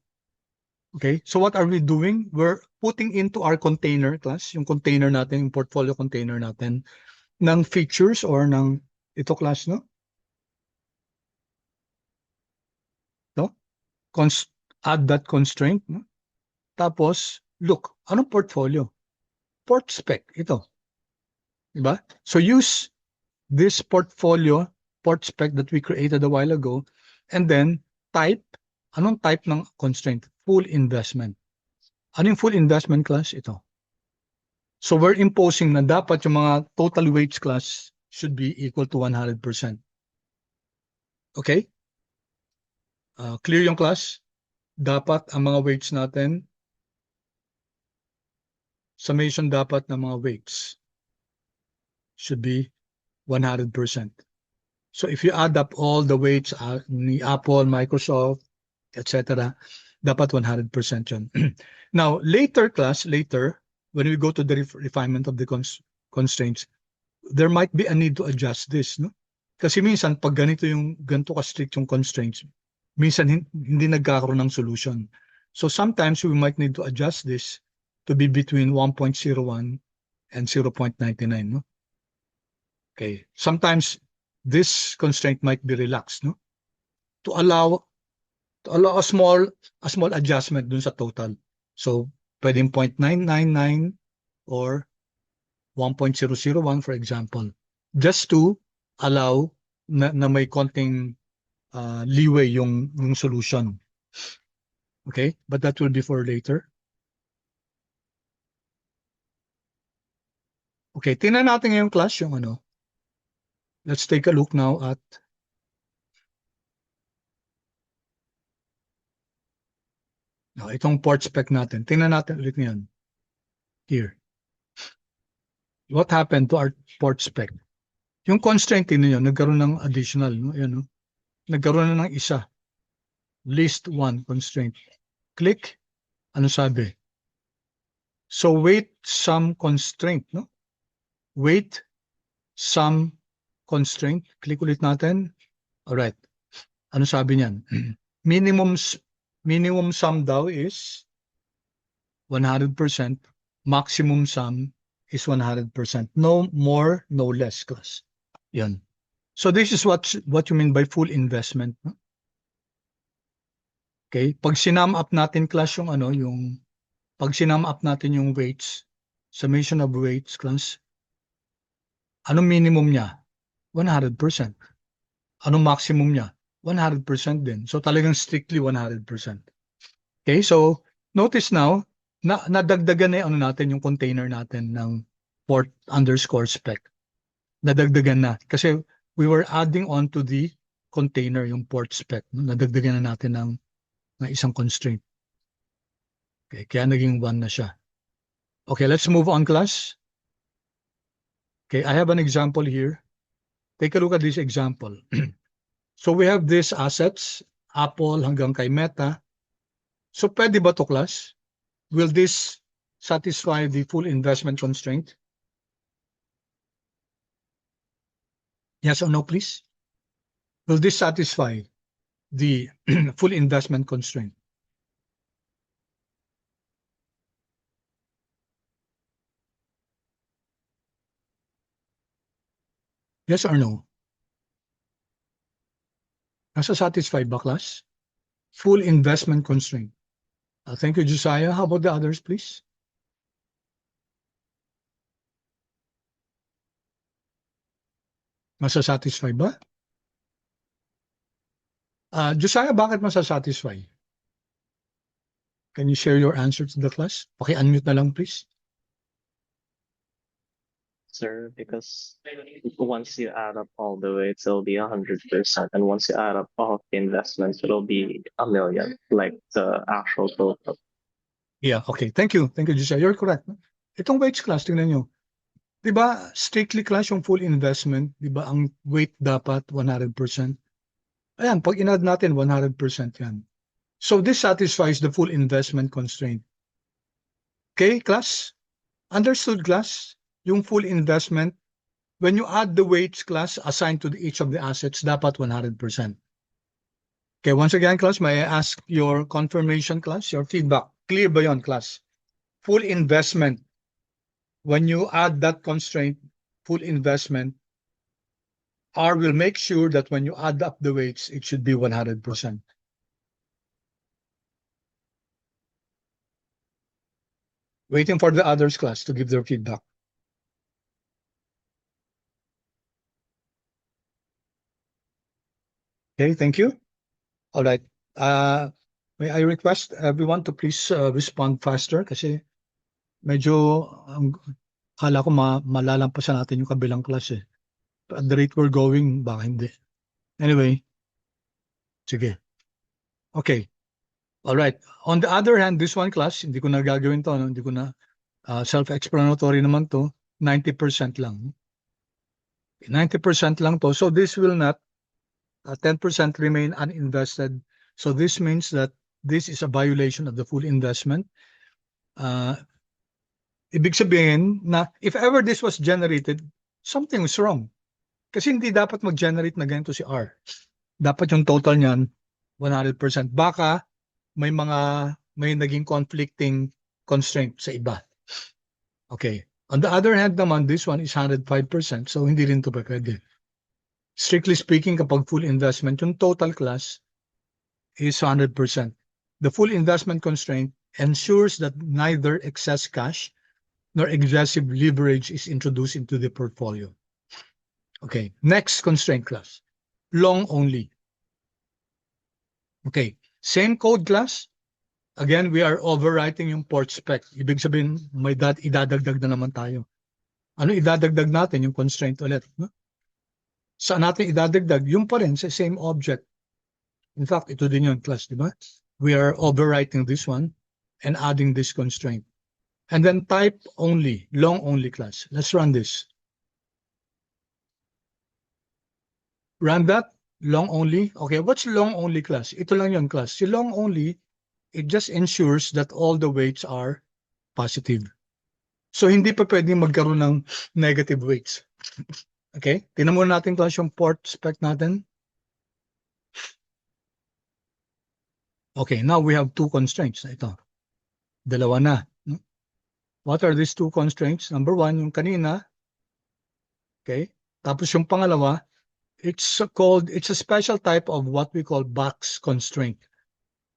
Okay, so what are we doing? We're putting into our container, class, yung container natin, yung portfolio container natin, ng features or ng ito, class, no? No? Add that constraint, no? Tapos, look, anong portfolio? Port spec, ito. Diba? So use this portfolio, port spec that we created a while ago, and then type, anong type ng constraint? Full investment. Ano yung full investment, class? Ito. So we're imposing na dapat yung mga total weights, class, should be equal to 100%. Okay? Clear yung class? Dapat ang mga weights natin, summation dapat ng mga weights should be 100%. So if you add up all the weights ni Apple, Microsoft, etc., dapat 100% yun. Now, later, class, later, when we go to the refinement of the constraints, there might be a need to adjust this, no? Kasi minsan, pag ganito ka-strict yung constraints, minsan hindi nagkakaroon ng solution. So sometimes we might need to adjust this to be between 1.01 and 0.99, no? Okay. Sometimes this constraint might be relaxed, no? To allow a small adjustment dun sa total. So, pwedeng 0.999 or 1.001, for example, just to allow na may konting leeway yung solution. Okay? But that will be for later. Okay, tingnan natin ngayong class yung ano. Let's take a look now at itong port spec natin. Tingnan natin ulit ngayon. Here. What happened to our port spec? Yung constraint, tingnan nyo, nagkaroon ng additional. No? Yan, no? Nagkaroon na ng isa. List 1 constraint. Click. Ano sabi? So weight sum constraint. No? Weight sum constraint. Click ulit natin. Alright. Ano sabi niyan? Minimum sum daw is 100%. Maximum sum is 100%. No more, no less, class. Yan. So this is what you mean by full investment. No? Okay? Pag sinum up natin, class, pag sinum up natin yung weights, summation of weights, class, anong minimum niya? 100%. Anong maximum niya? 100% din. So talagang strictly 100%. Okay, so notice now, nadagdagan na yung ano natin, yung container natin ng port_spec. Nadagdagan na. Kasi we were adding on to the container, yung port spec. Nadagdagan na natin ng isang constraint. Okay, kaya naging 1 na siya. Okay, let's move on, class. Okay, I have an example here. Take a look at this example. So we have these assets, Apple hanggang kay Meta. So pwede ba to, class? Will this satisfy the full investment constraint? Yes or no, please? Will this satisfy the full investment constraint? Yes or no? Nasa satisfy ba, class? Full investment constraint. Thank you, Josiah. How about the others, please? Masasatisfy ba? Josiah, bakit masasatisfy? Can you share your answer to the class? Paki-unmute na lang, please. Sir, because once you add up all the weights, it'll be 100%. And once you add up all the investments, it'll be 1 million, like the actual total. Yeah, okay. Thank you. Thank you, Josiah. You're correct. Itong weights class, tingnan nyo. Diba, strictly class yung full investment, diba, ang weight dapat 100%. Ayan, pag in-add natin, 100% yan. So this satisfies the full investment constraint. Okay, class? Understood, class? Yung full investment, when you add the weights, class, assigned to each of the assets, dapat 100%. Okay, once again, class, may I ask your confirmation, class, your feedback. Clear ba yun, class? Full investment. When you add that constraint, full investment, R will make sure that when you add up the weights, it should be 100%. Waiting for the others, class, to give their feedback. Okay, thank you. All right. May I request everyone to please respond faster kasi medyo kala ko malalampasan natin yung kabilang class eh. At the rate we're going, baka hindi. Anyway, sige. Okay. All right. On the other hand, this one class, hindi ko na gagawin to, no? Hindi ko na self-explanatory naman to, 90% lang. 90% lang to. So this will not 10% remain uninvested. So this means that this is a violation of the full investment. Ibig sabihin na if ever this was generated, something was wrong. Kasi hindi dapat mag-generate na ganito si R. Dapat yung total niyan 100%. Baka may naging conflicting constraint sa iba. Okay. On the other hand naman, this one is 105%. So hindi rin ito pwede. Strictly speaking, kapag full investment, yung total class is 100%. The full investment constraint ensures that neither excess cash nor excessive leverage is introduced into the portfolio. Okay, next constraint class, long only. Okay, same code class. Again, we are overwriting yung port spec. Ibig sabihin, may idadagdag na naman tayo. Ano idadagdag natin? Yung constraint ulit. No? Saan natin idadagdag? Yung pa rin sa same object. In fact, ito din yung class, di ba? We are overwriting this one and adding this constraint. And then type only, long only class. Let's run this. Run that, long only. Okay, what's long only class? Ito lang yung class. Si long only, it just ensures that all the weights are positive. So hindi pa pwedeng magkaroon ng negative weights. Okay, tingnan muna natin class yung port spec natin. Okay, now we have two constraints. Ito, dalawa na. What are these two constraints? Number one, yung kanina. Okay, tapos yung pangalawa, it's a special type of what we call box constraint.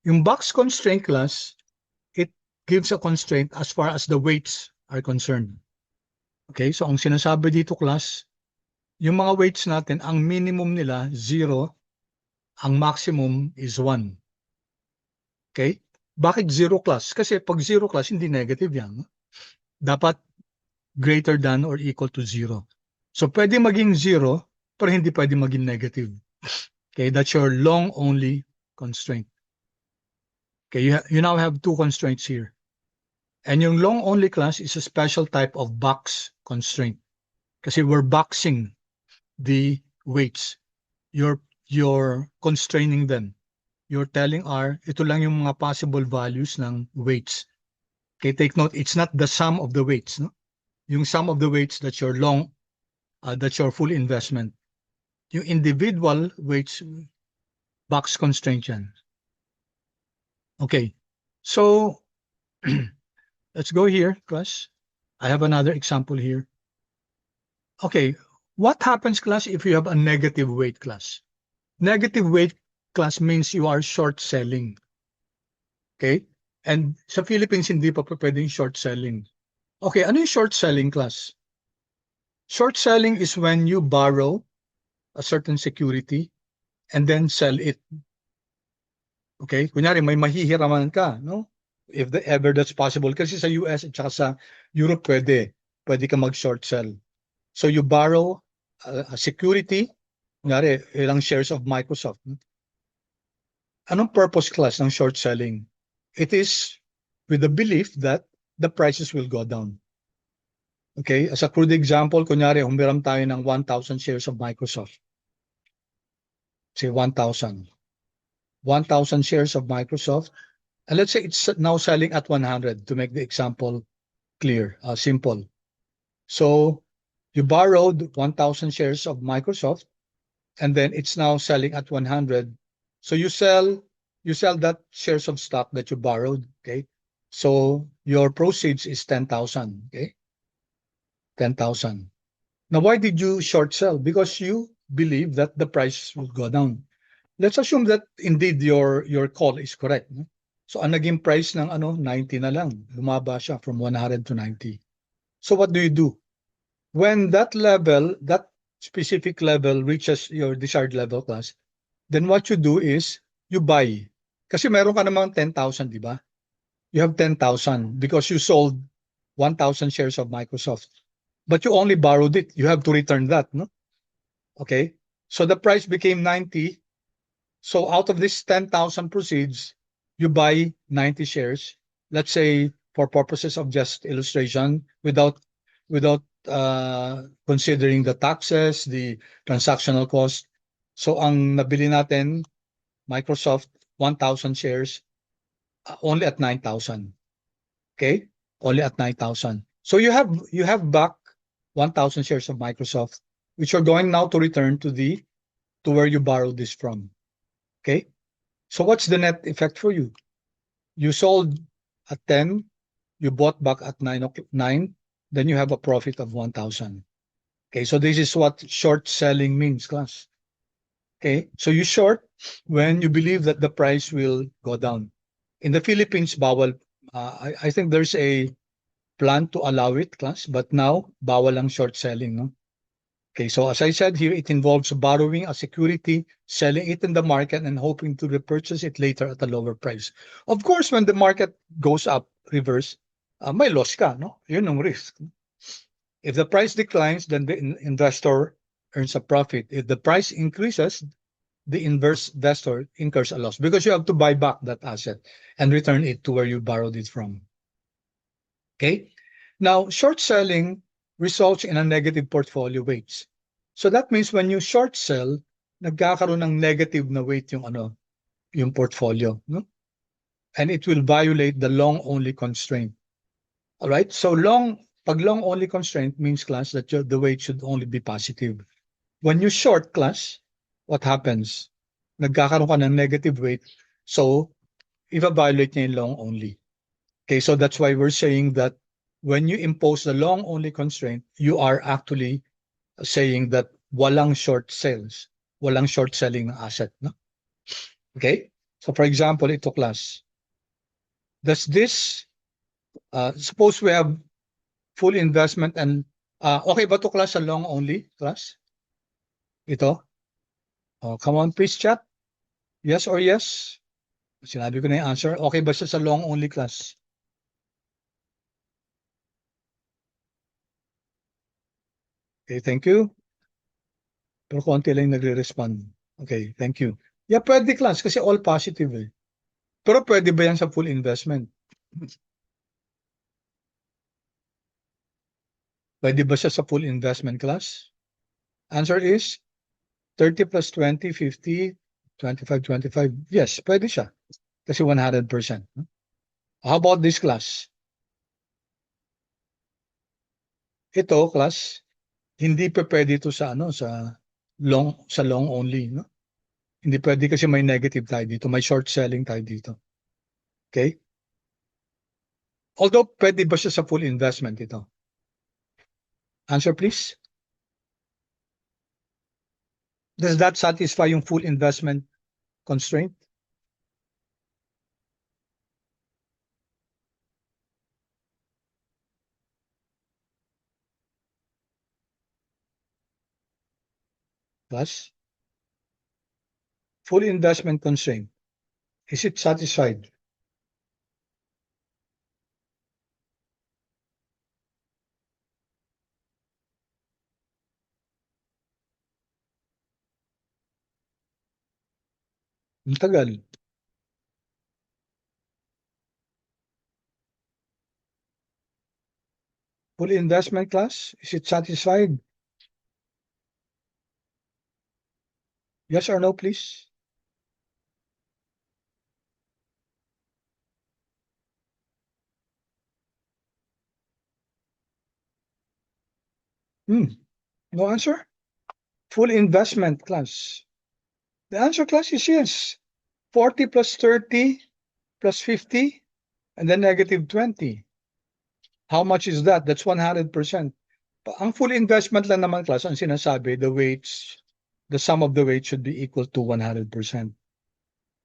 Yung box constraint class, it gives a constraint as far as the weights are concerned. Okay, so ang sinasabi dito class, yung mga weights natin, ang minimum nila 0, ang maximum is 1. Okay, Bakit zero class? Kasi pag zero class, hindi negative yan. No? Dapat greater than or equal to zero. So pwede maging zero, pero hindi pwede maging negative. Okay, that's your long only constraint. Okay, you now have two constraints here. And yung long only class is a special type of box constraint. Kasi we're boxing the weights. You're constraining them. You're telling R, ito lang yung mga possible values ng weights. Okay, take note, it's not the sum of the weights. No? Yung sum of the weights, that's your that's your full investment. Yung individual weights, box constraint yan. Okay, so let's go here, class. I have another example here. Okay, what happens, class, if you have a negative weight class? Negative weight class means you are short selling. Okay? And sa Philippines, hindi pa pwedeng short selling. Okay, ano yung short selling class? Short selling is when you borrow a certain security and then sell it. Okay? Kunyari, may mahihiraman ka, no? If ever that's possible. Kasi sa US at saka sa Europe, pwede ka mag-short sell. So you borrow a security, kunyari, ilang shares of Microsoft. Anong purpose class ng short selling? It is with the belief that the prices will go down. Okay? As a crude example, kunyari, humiram tayo ng 1,000 shares of Microsoft. Say 1,000. 1,000 shares of Microsoft. And let's say it's now selling at 100 to make the example clear, simple. So you borrowed 1,000 shares of Microsoft and then it's now selling at 100. So you sell that shares of stock that you borrowed, okay? So your proceeds is 10,000, okay? 10,000. Now, why did you short sell? Because you believe that the price will go down. Let's assume that indeed your call is correct. No? So ang naging price ng 90 na lang. Lumaba siya from 100 to 90. So what do? When that level, that specific level reaches your desired level class, then what you do is you buy. Kasi meron ka namang 10,000, di ba? You have 10,000 because you sold 1,000 shares of Microsoft. But you only borrowed it. You have to return that, no? Okay? So the price became 90. So out of this 10,000 proceeds, you buy 90 shares. Let's say for purposes of just illustration, without considering the taxes, the transactional cost. So ang nabili natin, Microsoft, 1,000 shares, only at 9,000. Okay? Only at 9,000. So you have back 1,000 shares of Microsoft, which are going now to return to where you borrowed this from. Okay? So what's the net effect for you? You sold at 10, you bought back at 9, then you have a profit of 1,000. Okay, so this is what short selling means, class. Okay, so you short when you believe that the price will go down. In the Philippines, bawal, I think there's a plan to allow it, class, but now, bawal ang short selling, no? Okay, so as I said here, it involves borrowing a security, selling it in the market, and hoping to repurchase it later at a lower price. Of course, when the market goes up, reverse, may loss ka, no? Yun ang risk. If the price declines, then the investor earns a profit. If the price increases, the investor incurs a loss because you have to buy back that asset and return it to where you borrowed it from. Okay? Now, short selling results in a negative portfolio weights. So that means when you short sell, nagkakaroon ng negative na weight yung portfolio, no? And it will violate the long only constraint. All right? So pag long only constraint means, class, that the weight should only be positive. When you short, class, what happens? Nagkakaroon ka ng negative weight. So, i-violate niya yung long only. Okay, so that's why we're saying that when you impose the long only constraint, you are actually saying that walang short sales, walang short selling ng asset, no? Okay? So for example, ito, class. Does this, suppose we have full investment and, okay ba to, class, sa long only, class? Ito? Oh, come on, please, chat. Yes or yes? Sinabi ko na yung answer. Okay ba siya sa long only class? Okay, thank you. Pero konti lang yung nagre-respond. Okay, thank you. Yeah, pwede class kasi all positive eh. Pero pwede ba yan sa full investment? Pwede ba siya sa full investment class? Answer is 30 plus 20, 50, 25, 25. Yes, pwede siya. Kasi 100%. How about this class? Ito, class, hindi pa pwede ito sa ano sa long only, no? Hindi pwede kasi may negative tayo dito, may short selling tayo dito. Okay? Although pwede ba siya sa full investment ito? Answer please. Does that satisfy yung full investment constraint? Plus, full investment constraint. Is it satisfied? Ang tagal. Full investment class, is it satisfied? Yes or no, please? No answer? Full investment class. The answer class is yes. 40 plus 30 plus 50 and then negative 20. How much is that? That's 100%. Ang full investment lang naman class, ang sinasabi, the sum of the weights should be equal to 100%.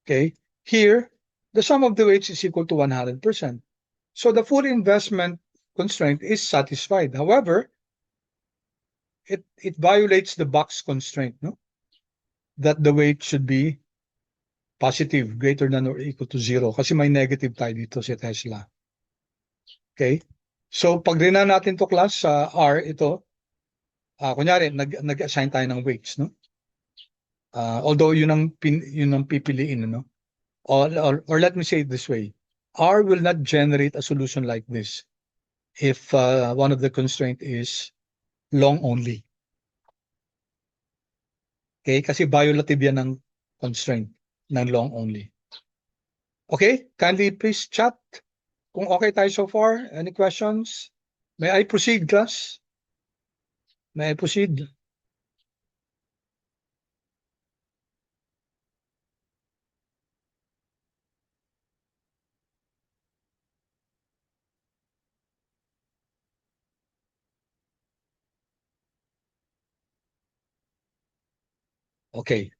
Okay? Here, the sum of the weights is equal to 100%. So the full investment constraint is satisfied. However, it violates the box constraint, no? That the weight should be positive, greater than or equal to 0 kasi may negative tayo dito si Tesla. Okay? So pag rina natin to class sa R ito, kunyari nag-assign tayo ng weights, no? Although yun ang pipiliin, no? Or let me say it this way. R will not generate a solution like this if one of the constraint is long only. Okay? Kasi violative yan ng constraint ng long only. Okay? Kindly please chat kung okay tayo so far. Any questions? May I proceed, class? May I proceed? Okay.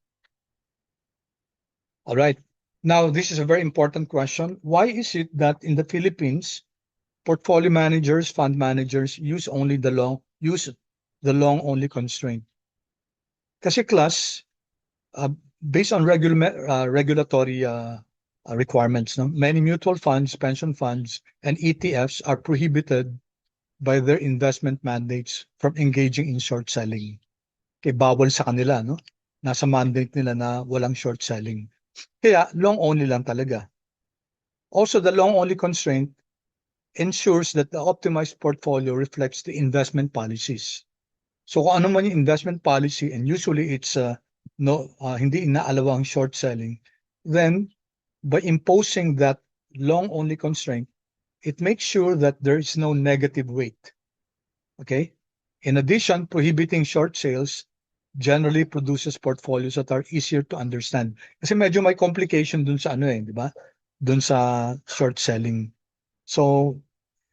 All right. Now, this is a very important question. Why is it that in the Philippines, portfolio managers, fund managers use the long only constraint? Kasi class, based on regulatory requirements, no? Many mutual funds, pension funds, and ETFs are prohibited by their investment mandates from engaging in short selling. Okay, bawal sa kanila, no? Nasa mandate nila na walang short selling. Kaya long only lang talaga. Also, the long only constraint ensures that the optimized portfolio reflects the investment policies. So kung ano man yung investment policy, and usually it's hindi inaalawang short selling, then by imposing that long only constraint, it makes sure that there is no negative weight. Okay? In addition, prohibiting short sales generally produces portfolios that are easier to understand. Kasi medyo may complication dun sa di ba? Dun sa short selling. So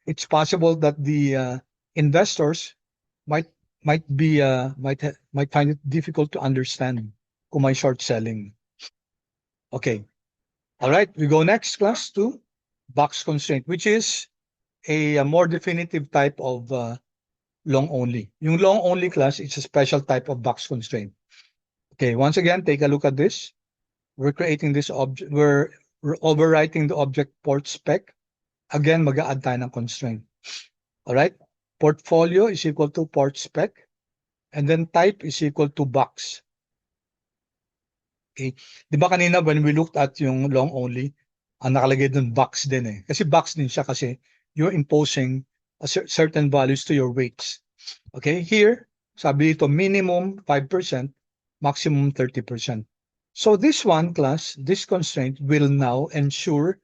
it's possible that the investors might find it difficult to understand kung may short selling. Okay. All right, we go next class to box constraint, which is a more definitive type of long only. Yung long only class, it's a special type of box constraint. Okay, once again, take a look at this. We're creating this object. We're overwriting the object port spec, again, mag-a-add tayo ng constraint. Alright? Portfolio is equal to port spec, and then type is equal to box. Okay. Di ba kanina when we looked at yung long only, ang nakalagay dun box din eh. Kasi box din siya kasi you're imposing certain values to your weights. Okay, here, sabi dito minimum 5%, maximum 30%. So this one class, this constraint will now ensure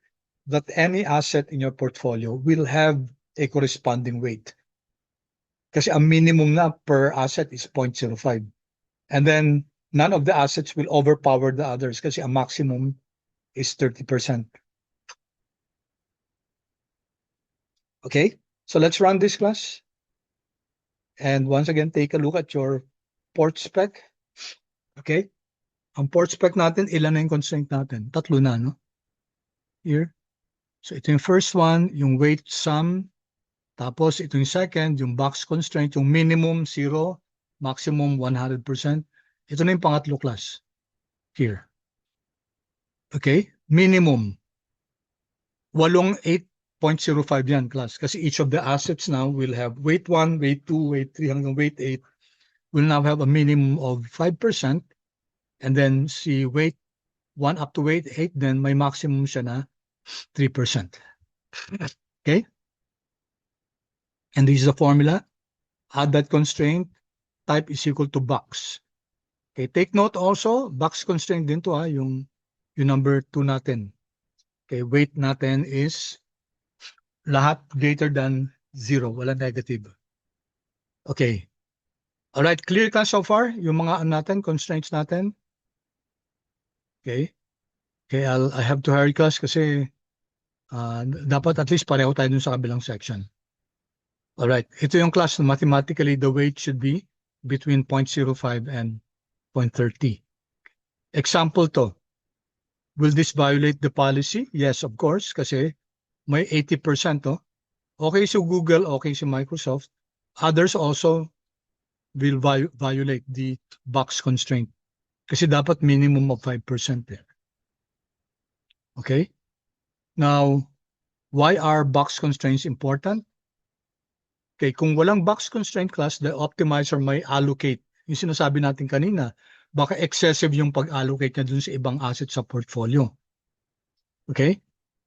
that any asset in your portfolio will have a corresponding weight. Kasi ang minimum na per asset is 0.05. And then none of the assets will overpower the others kasi ang maximum is 30%. Okay, so let's run this class. And once again, take a look at your port spec. Okay, ang port spec natin, ilan na yung constraint natin? Tatlo na, no? Here. So ito yung first one, yung weight sum. Tapos ito yung second, yung box constraint, yung minimum 0, maximum 100%. Ito na yung pangatlo class. Here. Okay, minimum. 8.05 yan class. Kasi each of the assets now will have weight 1, weight 2, weight 3, hanggang weight 8. Will now have a minimum of 5%. And then si weight 1 up to weight 8, then may maximum siya na 3%. Okay? And this is the formula. Add that constraint. Type is equal to box. Okay, take note also, box constraint din to yung number 2 natin. Okay, weight natin is lahat greater than 0, wala negative. Okay. Alright, clear ka so far? Yung mga natin, constraints natin? Okay. Okay, I have to hurry class kasi dapat at least pareho tayo dun sa kabilang section. Alright, ito yung class na mathematically the weight should be between 0.05 and 0.30. Example to. Will this violate the policy? Yes, of course, kasi may 80% to. Okay si Google, okay si Microsoft. Others also will violate the box constraint. Kasi dapat minimum of 5% eh. Okay? Now, why are box constraints important? Okay, kung walang box constraint class, the optimizer may allocate. Yung sinasabi natin kanina, baka excessive yung pag-allocate niya dun sa ibang asset sa portfolio. Okay?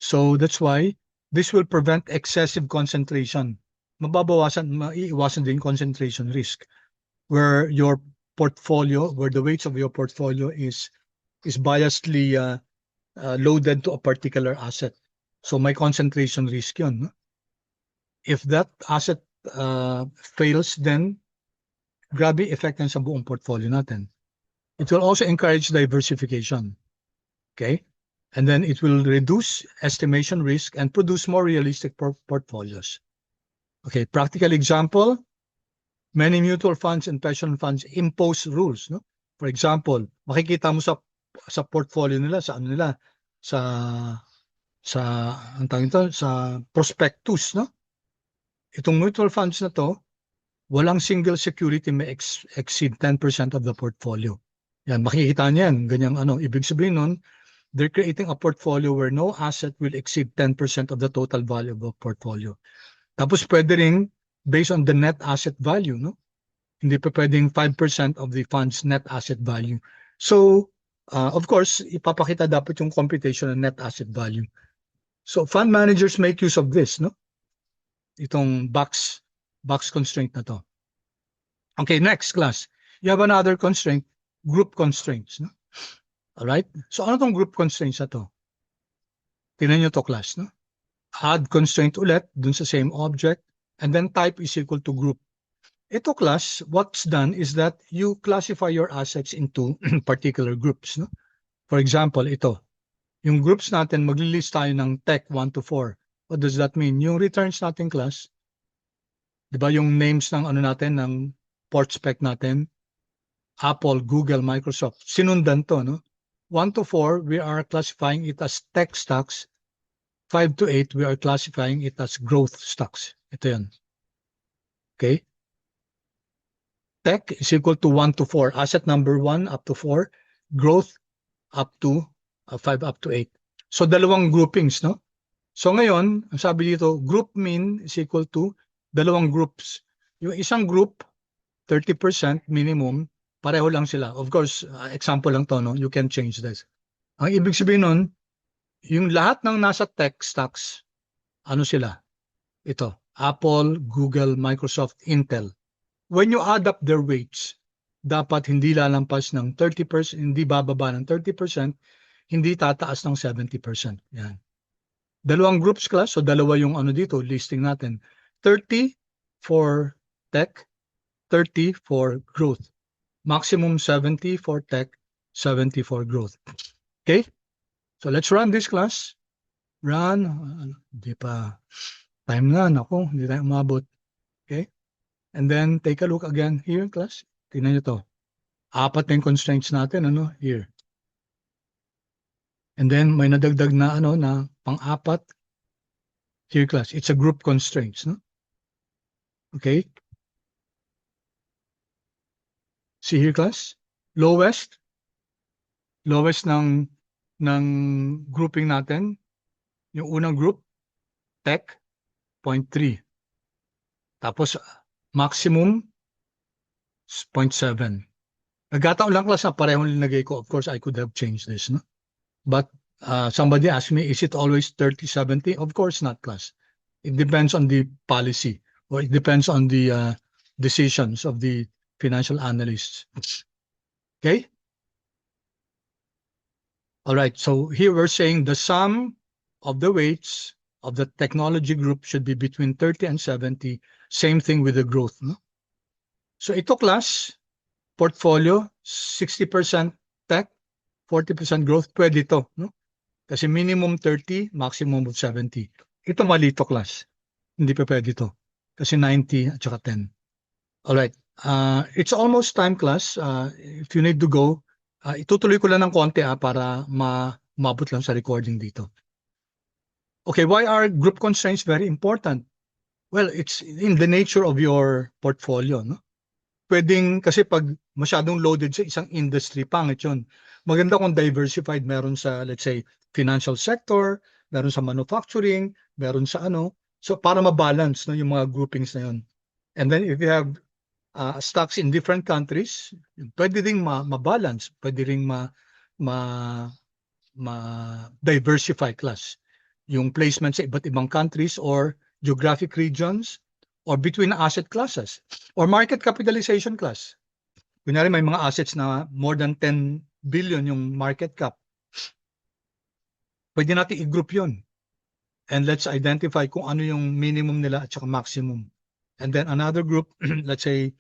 So that's why this will prevent excessive concentration. Maiiwasan din concentration risk. Where your portfolio, where the weights of your portfolio is biasedly loaded to a particular asset. So may concentration risk yun. No? If that asset fails, then grabe effect yan sa buong portfolio natin. It will also encourage diversification. Okay? And then it will reduce estimation risk and produce more realistic portfolios. Okay, practical example, many mutual funds and pension funds impose rules. No? For example, makikita mo sa portfolio nila, sa ano nila, ang tawag ito, sa prospectus, no? Itong mutual funds na to, walang single security may exceed 10% of the portfolio. Yan, makikita niyan, ganyang ano, ibig sabihin nun, they're creating a portfolio where no asset will exceed 10% of the total value of the portfolio. Tapos pwede rin based on the net asset value, no? Hindi pa pwedeng 5% of the fund's net asset value. So, of course, ipapakita dapat yung computation ng net asset value. So, fund managers make use of this, no? Itong box constraint na to. Okay, next class. You have another constraint, group constraints, no? Alright? So, ano tong group constraints na to? Tingnan nyo to class, no? Add constraint ulit dun sa same object, and then type is equal to group. Ito class, what's done is that you classify your assets into particular groups, no? For example, ito. Yung groups natin, maglilist tayo ng tech 1 to 4. What does that mean? Yung returns natin class, di ba yung names ng ano natin, ng port spec natin, Apple, Google, Microsoft, sinundan to, no? 1 to 4, we are classifying it as tech stocks. 5 to 8, we are classifying it as growth stocks. Ito yan. Okay? Tech is equal to 1 to 4. Asset number 1 up to 4. Growth up to 5 up to 8. So, dalawang groupings, no? So, ngayon, ang sabi dito, group mean is equal to dalawang groups. Yung isang group, 30% minimum, pareho lang sila. Of course, example lang to, no? You can change this. Ang ibig sabihin nun, yung lahat ng nasa tech stocks, ano sila? Ito, Apple, Google, Microsoft, Intel. When you add up their weights, dapat hindi lalampas ng 30%, hindi bababa ng 30%, hindi tataas ng 70%. Yan. Dalawang groups class, so dalawa yung ano dito, listing natin. 30 for tech, 30 for growth. Maximum 70 for tech, 70 for growth. Okay? So let's run this class. Run. Hindi pa. Time na. Naku, hindi tayo umabot. Okay? And then take a look again here, class. Tingnan nyo to. Apat na yung constraints natin, ano, here. And then may nadagdag na, ano, na pang-apat. Here, class. It's a group constraints, no? Okay? See here, class? Lowest ng grouping natin, yung unang group, tech, 0.3. Tapos, maximum, 0.7. Nagkataon lang class na parehong linagay ko. Of course, I could have changed this, no? But somebody asked me, is it always 30-70? Of course not, class. It depends on the policy, or it depends on the decisions of the financial analysts. Okay? All right, so here we're saying the sum of the weights of the technology group should be between 30 and 70. Same thing with the growth. No? So ito class, portfolio, 60% tech, 40% growth, pwede ito. No? Kasi minimum 30, maximum of 70. Ito mali ito class. Hindi pa pwede ito. Kasi 90 at saka 10. Alright, it's almost time class. If you need to go, itutuloy ko lang ng konti para mabot lang sa recording dito. Okay, why are group constraints very important? Well, it's in the nature of your portfolio. No? Pwedeng, kasi pag masyadong loaded sa isang industry, pangit yun. Maganda kung diversified, meron sa, let's say, financial sector, meron sa manufacturing, meron sa ano. So, para ma-balance no, yung mga groupings na yun. And then, if you have stocks in different countries, pwede ring ma-balance, pwede ring ma-diversify class. Yung placement sa iba't ibang countries or geographic regions or between asset classes or market capitalization class. Kunyari may mga assets na more than 10 billion yung market cap. Pwede natin i-group yun. And let's identify kung ano yung minimum nila at saka maximum. And then another group, let's say,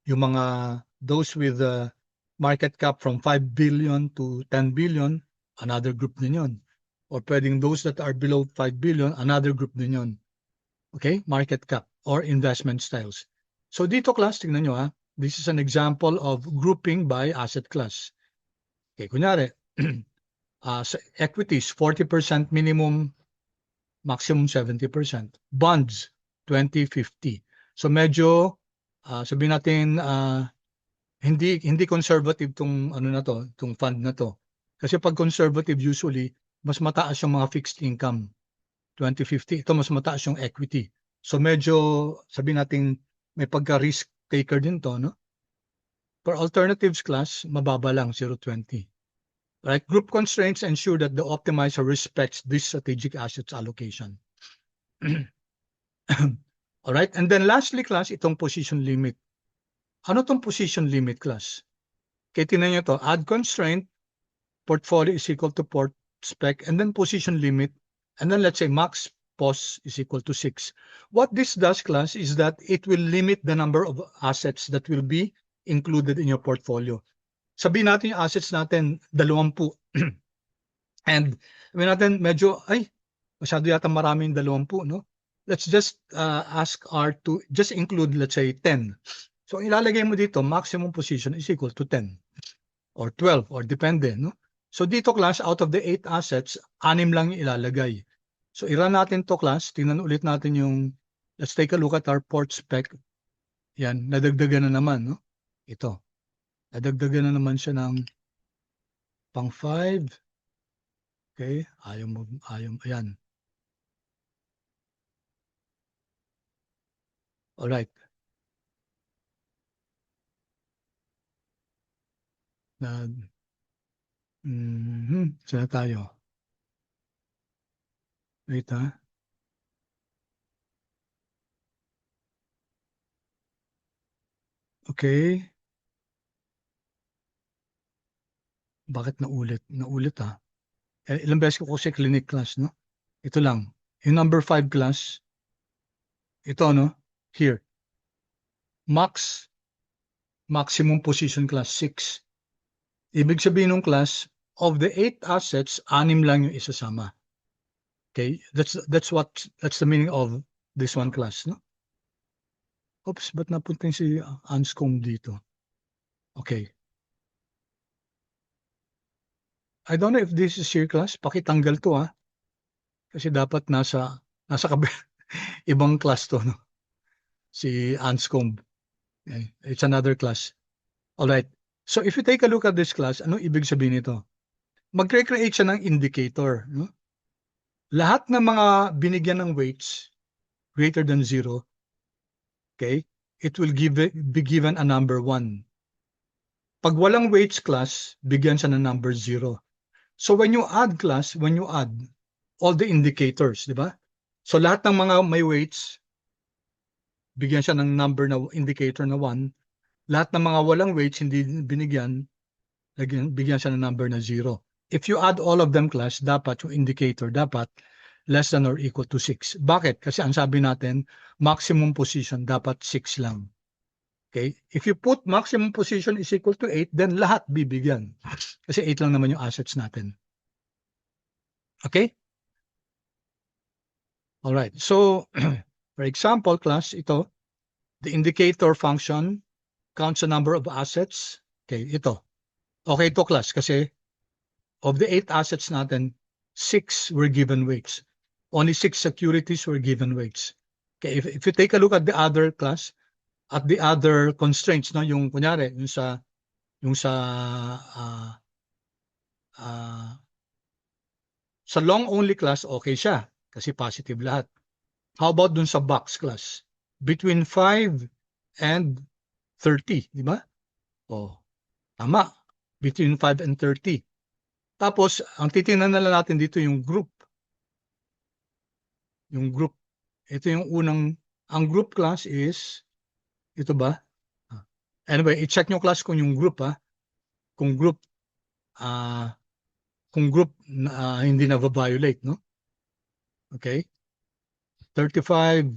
yung mga those with the market cap from 5 billion to 10 billion, another group din yun. Or pwedeng those that are below 5 billion, another group din yun. Okay? Market cap or investment styles. So dito class, tingnan nyo ha. This is an example of grouping by asset class. Okay, kunyari, sa equities, 40% minimum, maximum 70%. Bonds, 20-50. So medyo, sabihin natin, hindi conservative tong ano na to, tong fund na to. Kasi pag conservative usually, mas mataas yung mga fixed income. 20-50, ito mas mataas yung equity. So medyo, sabihin natin, may pagka-risk taker din to, no? For alternatives class, mababa lang, 0.20. Right? Group constraints ensure that the optimizer respects this strategic assets allocation. All right? And then lastly class, itong position limit. Ano tong position limit class? Kaya tinan nyo to, add constraint, portfolio is equal to port spec, and then position limit, and then let's say max pos is equal to 6. What this does class is that it will limit the number of assets that will be included in your portfolio. Sabihin natin yung assets natin, 20. And sabihin natin medyo, masyado yata maraming 20, no? Let's just ask R to just include, let's say, 10. So ilalagay mo dito, maximum position is equal to 10 or 12 or depende, no? So dito class, out of the 8 assets, 6 lang yung ilalagay. So i-run natin to class, tingnan ulit natin yung, let's take a look at our port spec. Yan, nadagdagan na naman, no? Ito. Nadagdagan na naman siya ng pang 5. Okay, ayan. Alright. Saan na tayo? Wait, ha? Okay. Bakit naulit? Naulit, ha? Ilang beses ko kasi clinic class, no? Ito lang. Yung number 5 class, ito, no? Here. Maximum position class, 6. Ibig sabihin ng class, of the 8 assets, 6 lang yung isasama. Okay? That's the meaning of this one class, no? Oops, ba't napunta yung si Anscombe dito? Okay. I don't know if this is your class. Pakitanggal to, ha? Kasi dapat nasa ibang class to, no? Si Anscombe. Okay. It's another class. Alright. So if you take a look at this class, ano ibig sabihin nito? Magre-create siya ng indicator, no? Lahat ng mga binigyan ng weights greater than 0, okay, it will be given a number 1. Pag walang weights class, bigyan siya ng number 0. So when you add class, when you add all the indicators, di ba? So lahat ng mga may weights, bigyan siya ng number na indicator na 1. Lahat ng mga walang weights, hindi binigyan, bigyan siya ng number na 0. If you add all of them class, dapat yung indicator, dapat less than or equal to 6. Bakit? Kasi ang sabi natin, maximum position dapat 6 lang. Okay? If you put maximum position is equal to 8, then lahat bibigyan. Kasi 8 lang naman yung assets natin. Okay? Alright. So, for example, class, ito, the indicator function counts the number of assets. Okay, ito. Okay ito, class, kasi of the 8 assets natin, 6 were given weights. Only 6 securities were given weights. Okay, if you take a look at the other class, at the other constraints, no, yung kunyari, yung sa long only class, okay siya kasi positive lahat. How about dun sa box class? Between 5 and 30, di ba? Oh, tama. Between 5 and 30. Tapos, ang titingnan na lang natin dito yung group. Yung group. Ito yung ang group class is, ito ba? Anyway, i-check nyo class kung yung group, ha? Kung group, hindi na-violate, no? Okay? 35,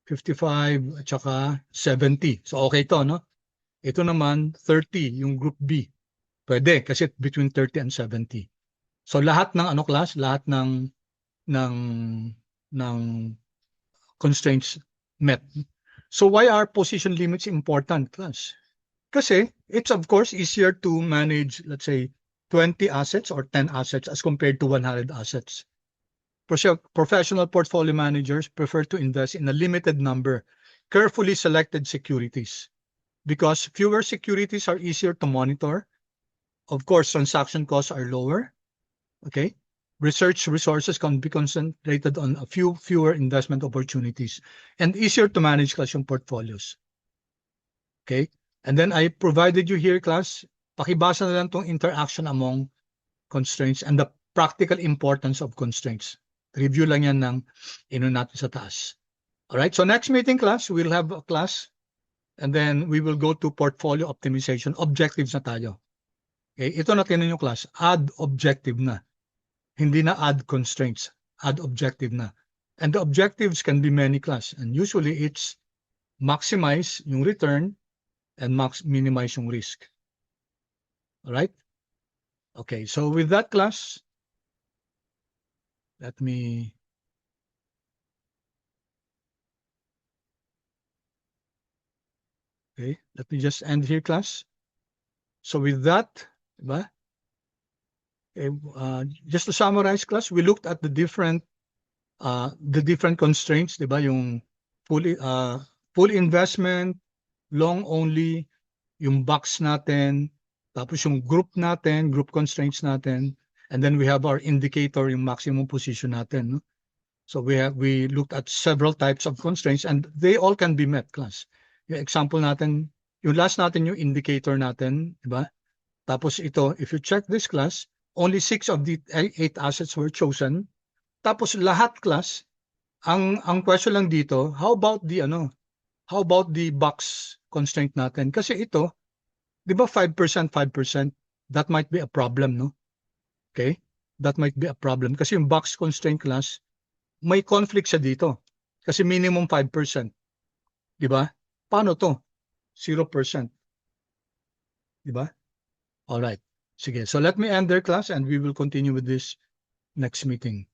55, at saka 70. So, okay to, no? Ito naman, 30, yung group B. Pwede, kasi between 30 and 70. So, lahat ng class? Lahat ng constraints met. So, why are position limits important, class? Kasi, it's of course easier to manage, let's say, 20 assets or 10 assets as compared to 100 assets. Professional portfolio managers prefer to invest in a limited number, carefully selected securities because fewer securities are easier to monitor. Of course, transaction costs are lower. Okay. Research resources can be concentrated on a fewer investment opportunities and easier to manage class yung portfolios. Okay. And then I provided you here, class, pakibasa na lang tong interaction among constraints and the practical importance of constraints. Review lang yan ng natin sa taas. Alright, so next meeting, class, we'll have a class and then we will go to portfolio optimization. Objectives na tayo. Okay, ito na tinan yung class. Add objective na. Hindi na add constraints. Add objective na. And the objectives can be many, class. And usually it's maximize yung return and minimize yung risk. Alright? Okay, so with that, class, let me just end here, class. So with that, diba? Just to summarize, class, we looked at the different constraints, diba? Yung full investment, long only, yung box natin, tapos yung group natin, group constraints natin, And then we have our indicator, yung maximum position natin. No? So we looked at several types of constraints and they all can be met, class. Yung example natin, yung last natin yung indicator natin, di ba? Tapos ito, if you check this class, only 6 of the 8 assets were chosen. Tapos lahat, class, ang question lang dito, how about the box constraint natin? Kasi ito, di ba 5%, 5%, that might be a problem, no? Okay? That might be a problem. Kasi yung box constraint class, may conflict siya dito. Kasi minimum 5%. Di ba? Paano to? 0%. Di ba? All right. Sige. So let me end there, class, and we will continue with this next meeting.